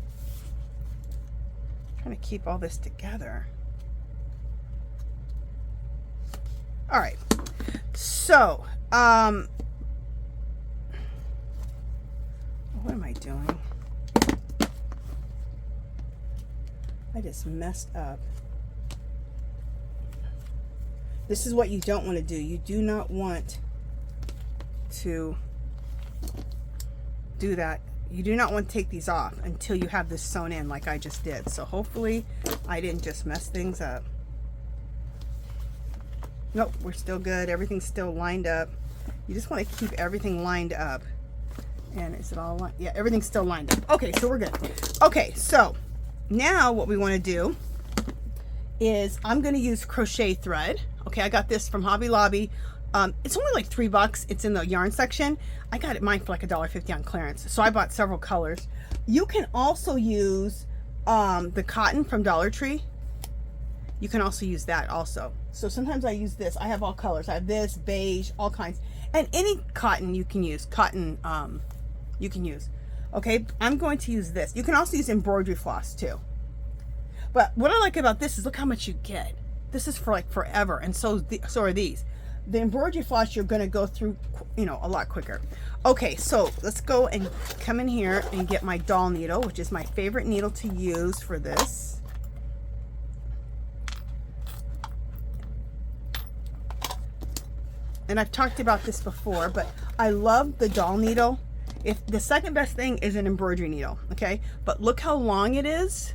trying to keep all this together. All right. So, what am I doing? I just messed up. This is what you don't want to do. You do not want to do that. You do not want to take these off until you have this sewn in like I just did. So hopefully I didn't just mess things up. Nope, we're still good. Everything's still lined up. You just want to keep everything lined up. And is it all lined? Yeah, everything's still lined up. Okay, so we're good. Okay, so now what we want to do is I'm going to use crochet thread. Okay, I got this from Hobby Lobby. It's only like $3. It's in the yarn section. I got it mine for like $1.50 on clearance. So I bought several colors. You can also use the cotton from Dollar Tree. You can also use that also. So sometimes I use this. I have all colors. I have this, beige, all kinds. And any cotton you can use. Cotton you can use. Okay, I'm going to use this. You can also use embroidery floss too. But what I like about this is look how much you get. This is for like forever, and so are these. The embroidery floss you're going to go through, you know, a lot quicker. Okay, so let's go and come in here and get my doll needle, which is my favorite needle to use for this. And I've talked about this before, but I love the doll needle. If the second best thing is an embroidery needle, okay? But look how long it is,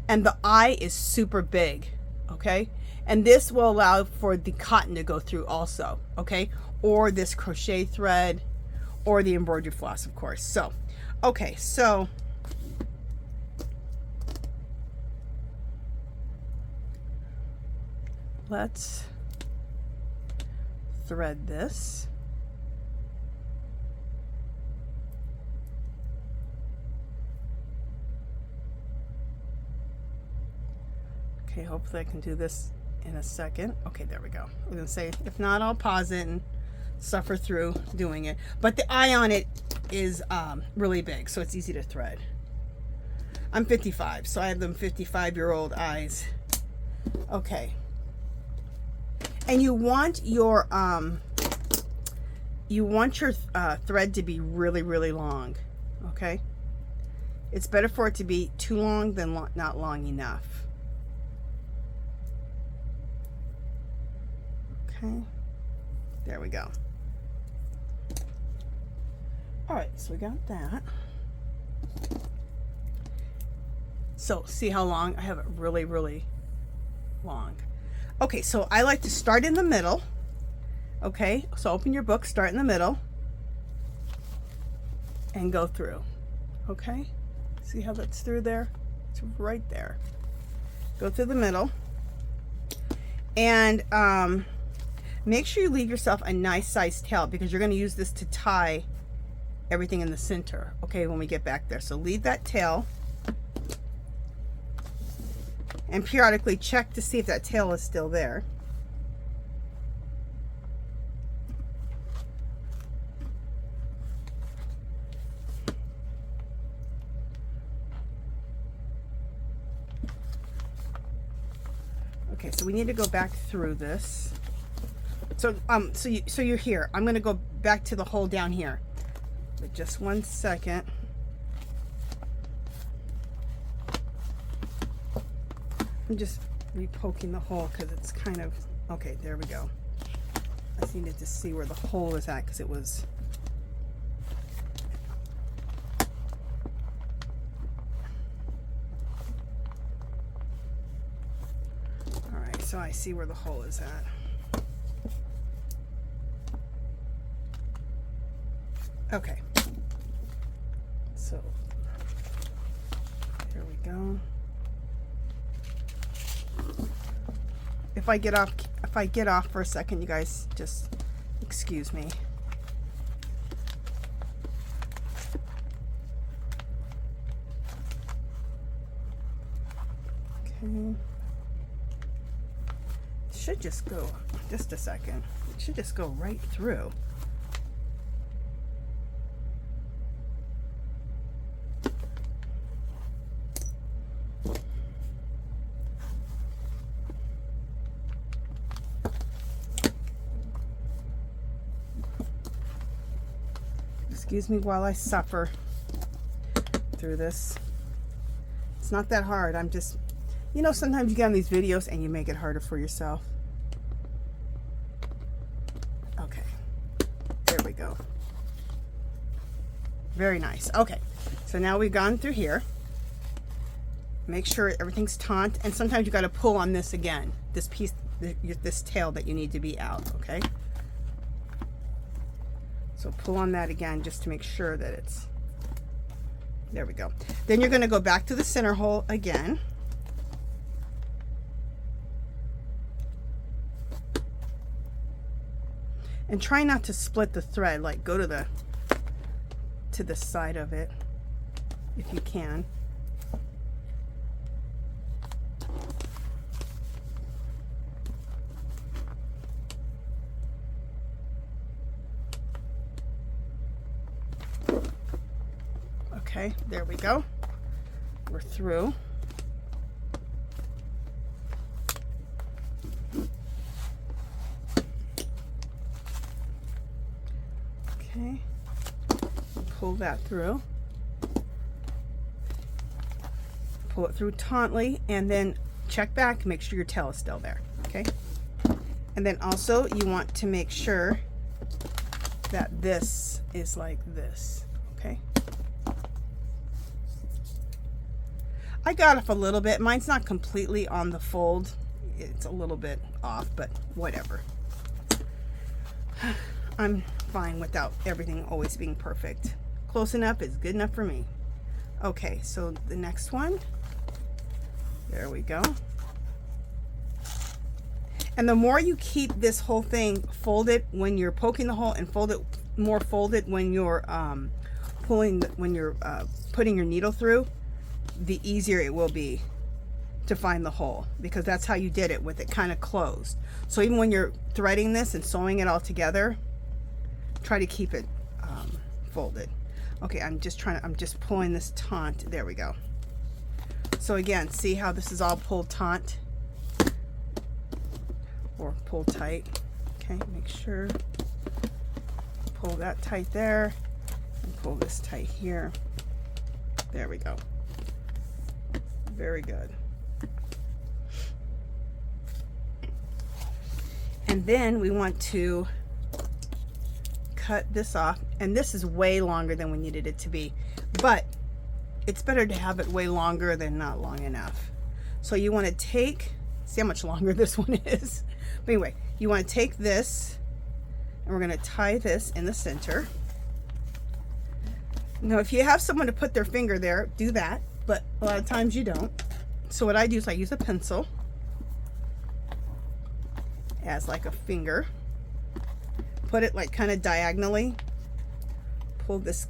and the eye is super big, okay? And this will allow for the cotton to go through also, okay? Or this crochet thread, or the embroidery floss, of course. So, okay, so let's thread this. Okay, hopefully I can do this in a second. Okay, there we go. I was gonna say, if not, I'll pause it and suffer through doing it. But the eye on it is really big, so it's easy to thread. I'm 55, so I have them 55-year-old eyes. Okay. And you want your thread to be really, really long. Okay. It's better for it to be too long than not long enough. Okay. There we go. All right, so we got that. So see how long? I have it really, really long. Okay, so I like to start in the middle. Okay, so open your book, start in the middle, and go through. Okay, see how that's through there? It's right there. Go through the middle, and make sure you leave yourself a nice sized tail, because you're going to use this to tie everything in the center. Okay, when we get back there, so leave that tail. And periodically check to see if that tail is still there. Okay, so we need to go back through this. So so you're here. I'm going to go back to the hole down here. But just 1 second. I'm just re-poking the hole because it's kind of, okay, there we go. I just needed to see where the hole is at because it was, all right, so I see where the hole is at. Okay, so here we go. If I get off for a second, you guys just excuse me. Okay. It should just go, just a second. It should just go right through. Excuse me while I suffer through this. It's not that hard. I'm just, you know, sometimes you get on these videos and you make it harder for yourself. Okay, there we go. Very nice. Okay, so now we've gone through here. Make sure everything's taut, and sometimes you got to pull on this again, this piece, this tail that you need to be out. Okay. So pull on that again just to make sure that it's, there we go. Then you're going to go back to the center hole again. And try not to split the thread, like go to the side of it if you can. Okay, there we go. We're through. Okay, pull that through. Pull it through tautly, and then check back, make sure your tail is still there. Okay, and then also you want to make sure that this is like this. Okay. I got off a little bit. Mine's not completely on the fold. It's a little bit off, but whatever. I'm fine without everything always being perfect. Close enough is good enough for me. Okay, so the next one. There we go. And the more you keep this whole thing folded when you're poking the hole, and fold it more folded when you're putting your needle through, the easier it will be to find the hole, because that's how you did it, with it kind of closed. So even when you're threading this and sewing it all together, try to keep it folded. Okay, I'm just pulling this taut. There we go. So again, see how this is all pulled taut or pulled tight. Okay, make sure, pull that tight there and pull this tight here. There we go. Very good. And then we want to cut this off, and this is way longer than we needed it to be, but it's better to have it way longer than not long enough. So you want to take, see how much longer this one is. But anyway, you want to take this, and we're going to tie this in the center. Now, if you have someone to put their finger there, do that, but a lot of times you don't. So what I do is I use a pencil as like a finger, put it like kind of diagonally, pull this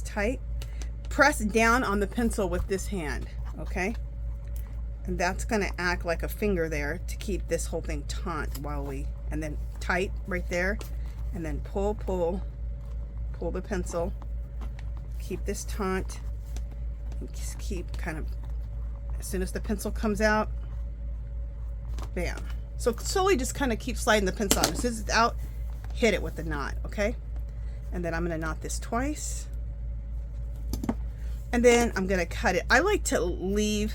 tight, press down on the pencil with this hand, okay? And that's going to act like a finger there to keep this whole thing taut and then tight right there, and then pull the pencil, keep this taut, and just keep kind of, as soon as the pencil comes out, bam. So slowly just kind of keep sliding the pencil out. As soon as it's out, hit it with the knot, okay? And then I'm going to knot this twice. And then I'm going to cut it. I like to leave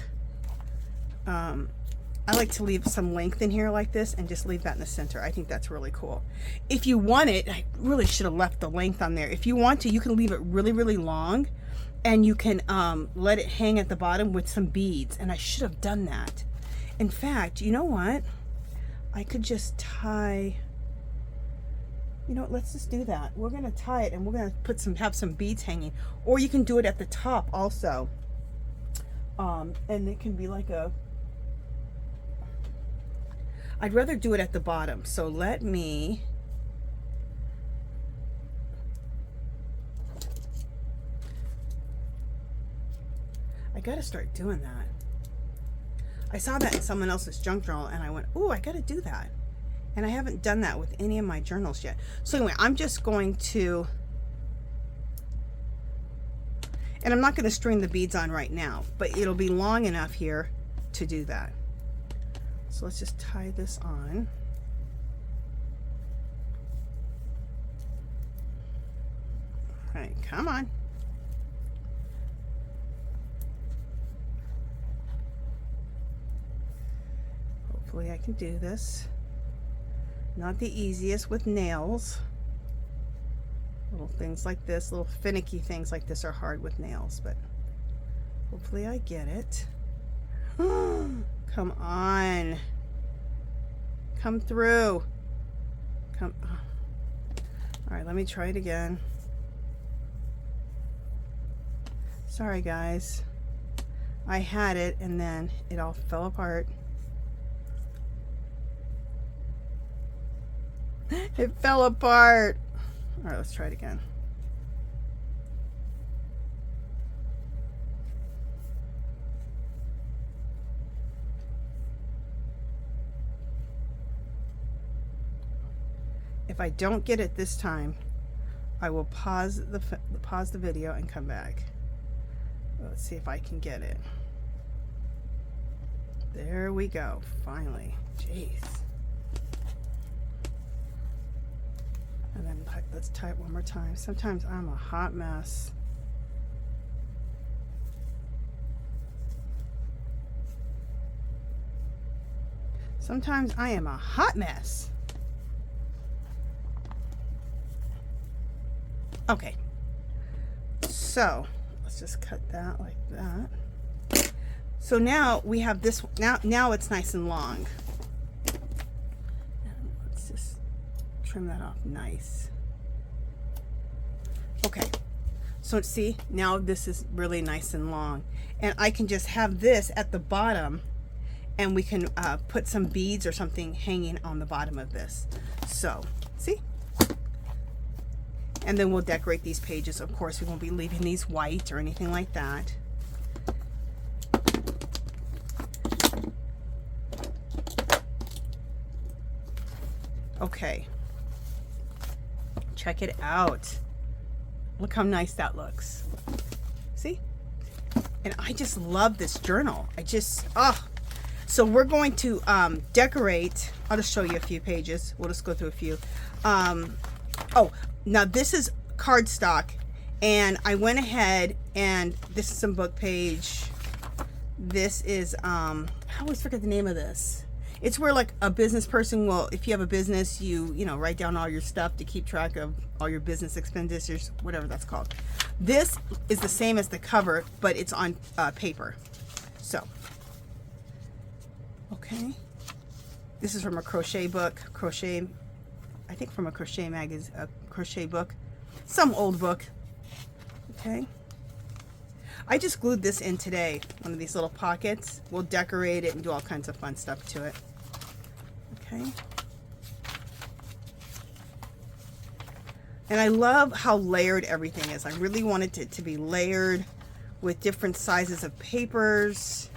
some length in here like this, and just leave that in the center. I think that's really cool. If you want it, I really should have left the length on there. If you want to, you can leave it really, really long, and you can let it hang at the bottom with some beads. And I should have done that. In fact, you know what? I could just tie, you know what, let's just do that. We're going to tie it, and we're going to have some beads hanging, or you can do it at the top also. And it can be like I'd rather do it at the bottom. So let me, I got to start doing that. I saw that in someone else's junk journal, and I went, oh, I got to do that. And I haven't done that with any of my journals yet. So anyway, I'm just going to, and I'm not going to string the beads on right now, but it'll be long enough here to do that. So let's just tie this on. All right, come on. Hopefully I can do this. Not the easiest with nails. Little things like this, little finicky things like this are hard with nails, but hopefully I get it. Come on. Come through. Come on. All right, let me try it again. Sorry, guys. I had it, and then it all fell apart. It fell apart. All right, let's try it again. If I don't get it this time, I will pause the video and come back. Let's see if I can get it. There we go. Finally. Jeez. And then let's tie it one more time. Sometimes I'm a hot mess. Sometimes I am a hot mess. Okay. So let's just cut that like that. So now we have this. Now it's nice and long. Let's just trim that off nice. Okay, so see, now this is really nice and long, and I can just have this at the bottom, and we can put some beads or something hanging on the bottom of this. So see, and then we'll decorate these pages. Of course, we won't be leaving these white or anything like that. Okay. Check it out. Look how nice that looks. See? And I just love this journal. I just, oh. So we're going to decorate. I'll just show you a few pages. We'll just go through a few. Oh, now this is cardstock. And I went ahead and this is some book page. This is, I always forget the name of this. It's where like a business person will, if you have a business, you know, write down all your stuff to keep track of all your business expenditures, whatever that's called. This is the same as the cover, but it's on paper. So, okay. This is from a crochet book, I think from a crochet magazine, a crochet book, some old book. Okay. I just glued this in today, one of these little pockets. We'll decorate it and do all kinds of fun stuff to it. Okay. And I love how layered everything is. I really wanted it to be layered with different sizes of papers.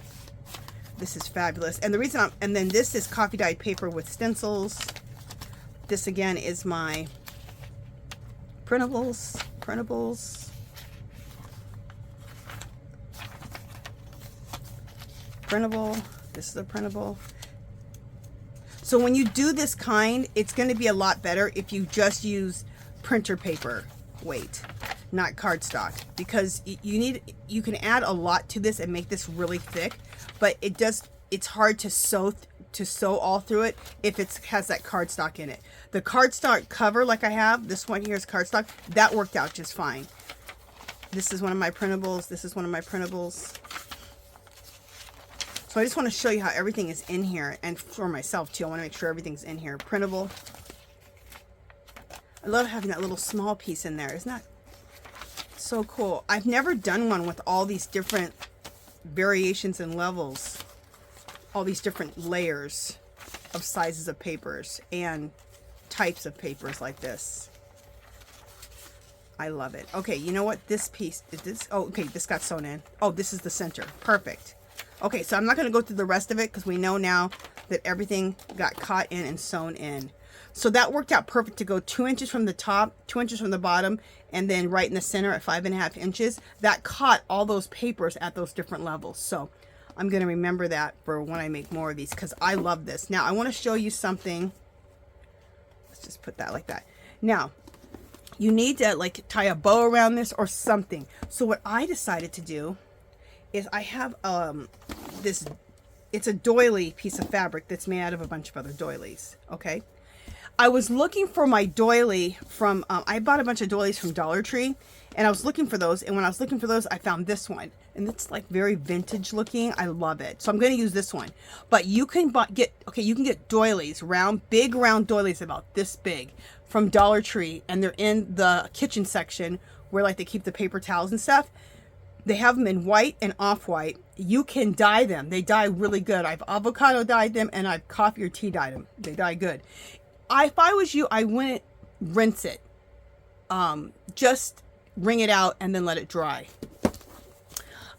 This is fabulous. And the reason and then this is coffee dyed paper with stencils. This again is my printables. Printable. This is a printable. So when you do this kind, it's going to be a lot better if you just use printer paper weight, not cardstock, because you can add a lot to this and make this really thick, but it's hard to sew all through it if it has that cardstock in it. The cardstock cover, like I have, this one here is cardstock, that worked out just fine. This is one of my printables. This is one of my printables. So I just want to show you how everything is in here, and for myself too. I want to make sure everything's in here. Printable. I love having that little small piece in there. Isn't that so cool? I've never done one with all these different variations and levels, all these different layers of sizes of papers and types of papers like this. I love it. Okay, you know what? This piece is this. Oh, okay, this got sewn in. Oh, this is the center. Perfect. Okay, so I'm not going to go through the rest of it because we know now that everything got caught in and sewn in. So that worked out perfect to go 2 inches from the top, 2 inches from the bottom, and then right in the center at 5.5 inches. That caught all those papers at those different levels. So I'm going to remember that for when I make more of these because I love this. Now I want to show you something. Let's just put that like that. Now, you need to like tie a bow around this or something. So what I decided to do is I have this, it's a doily piece of fabric that's made out of a bunch of other doilies, okay? I was looking for my doily from, I bought a bunch of doilies from Dollar Tree, and I was looking for those, and when I was looking for those, I found this one, and it's like very vintage looking. I love it. So I'm going to use this one. But you can you can get doilies, big round doilies about this big from Dollar Tree, and they're in the kitchen section where like they keep the paper towels and stuff. They have them in white and off-white. You can dye them. They dye really good. I've avocado dyed them, and I've coffee or tea dyed them. They dye good. If I was you, I wouldn't rinse it. Just wring it out and then let it dry.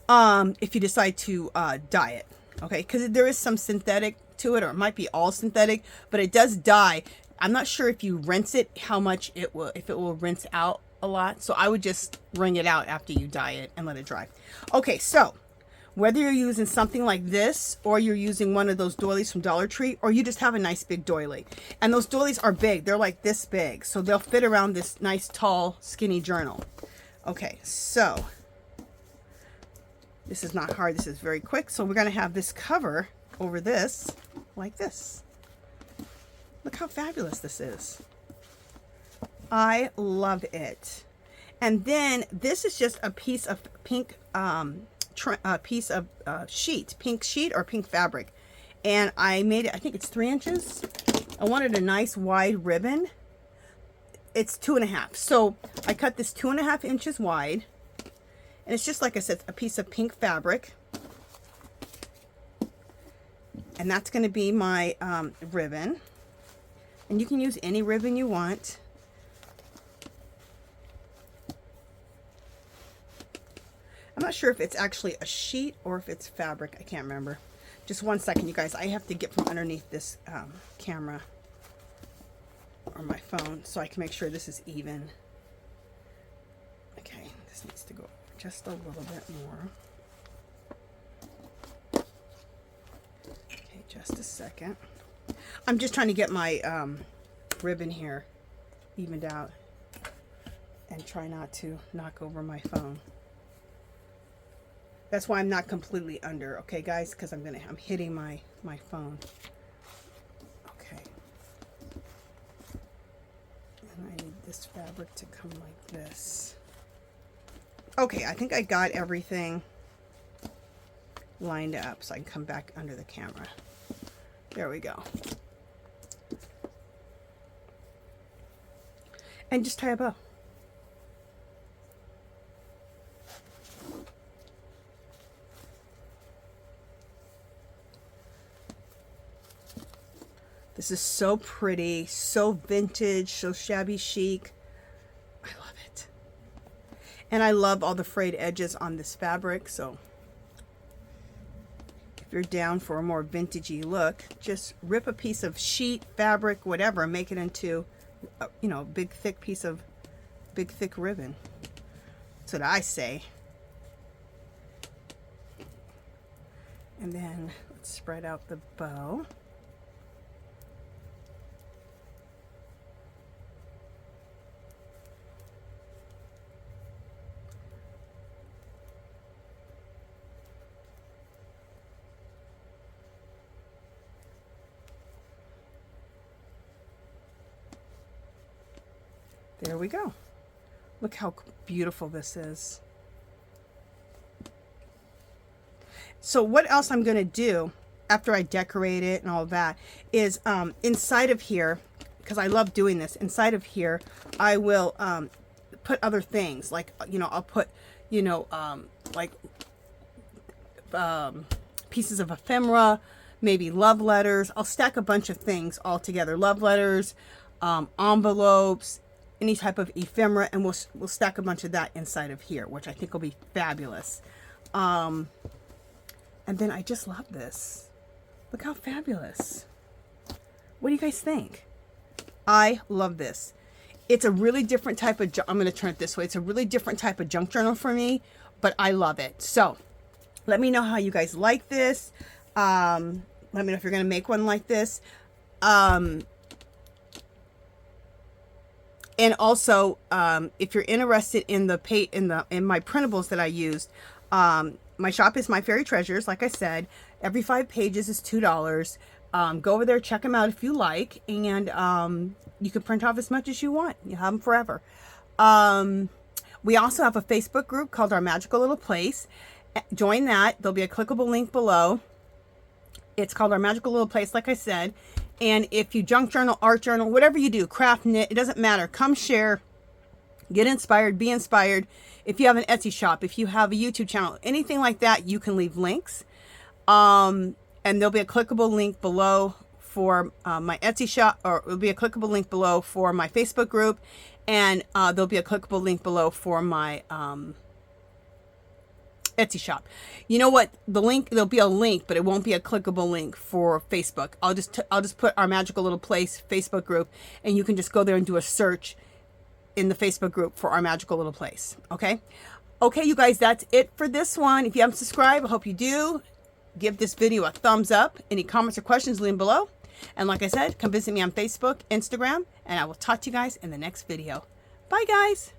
If you decide to dye it, okay? Because there is some synthetic to it, or it might be all synthetic, but it does dye. I'm not sure if you rinse it, how much it will, if it will rinse out a lot. So I would just wring it out after you dye it and let it dry. Okay, so whether you're using something like this or you're using one of those doilies from Dollar Tree, or you just have a nice big doily, and those doilies are big, they're like this big, so they'll fit around this nice tall skinny journal. Okay, so this is not hard, this is very quick. So we're going to have this cover over this like this. Look how fabulous this is. I love it. And then this is just a piece of pink pink sheet or pink fabric, and I made it, I think it's 3 inches. I wanted a nice wide ribbon. It's 2.5, so I cut this 2.5 inches wide, and it's just like I said, a piece of pink fabric, and that's going to be my ribbon. And you can use any ribbon you want. I'm not sure if it's actually a sheet or if it's fabric. I can't remember. Just 1 second, you guys. I have to get from underneath this camera. or my phone so I can make sure this is even. Okay, this needs to go just a little bit more. Okay, just a second. I'm just trying to get my ribbon here evened out and try not to knock over my phone. That's why I'm not completely under, okay guys, because I'm hitting my phone. Okay. And I need this fabric to come like this. Okay, I think I got everything lined up so I can come back under the camera. There we go. And just tie a bow. This is so pretty, so vintage, so shabby chic. I love it. And I love all the frayed edges on this fabric, so if you're down for a more vintagey look, just rip a piece of sheet, fabric, whatever, and make it into, you know, big thick ribbon. That's what I say. And then let's spread out the bow. There we go. Look how beautiful this is. So what else I'm going to do after I decorate it and all that is inside of here, because I love doing this, inside of here I will put other things, like, you know, I'll put, you know, like pieces of ephemera, maybe love letters. I'll stack a bunch of things all together. Love letters, envelopes, any type of ephemera, and we'll stack a bunch of that inside of here, which I think will be fabulous. And then I just love this. Look how fabulous. What do you guys think? I love this. It's a really different type of, I'm going to turn it this way. It's a really different type of junk journal for me, but I love it. So let me know how you guys like this. Let me know if you're going to make one like this. And also, if you're interested in in my printables that I used, my shop is My Fairy Treasures. Like I said, every 5 pages is $2. Go over there, check them out if you like, and you can print off as much as you want. You have them forever. We also have a Facebook group called Our Magical Little Place. Join that. There'll be a clickable link below. It's called Our Magical Little Place, like I said. And if you junk journal, art journal, whatever you do, craft, knit, it doesn't matter. Come share, get inspired, be inspired. If you have an Etsy shop, if you have a YouTube channel, anything like that, you can leave links. And there'll be a clickable link below for my Etsy shop, or it'll be a clickable link below for my Facebook group. And there'll be a clickable link below for my Etsy shop. You know what? The link, there'll be a link, but it won't be a clickable link for Facebook. I'll just put Our Magical Little Place Facebook group, and you can just go there and do a search in the Facebook group for Our Magical Little Place. Okay? Okay, you guys, that's it for this one. If you haven't subscribed, I hope you do. Give this video a thumbs up. Any comments or questions, leave them below. And like I said, come visit me on Facebook, Instagram, and I will talk to you guys in the next video. Bye, guys.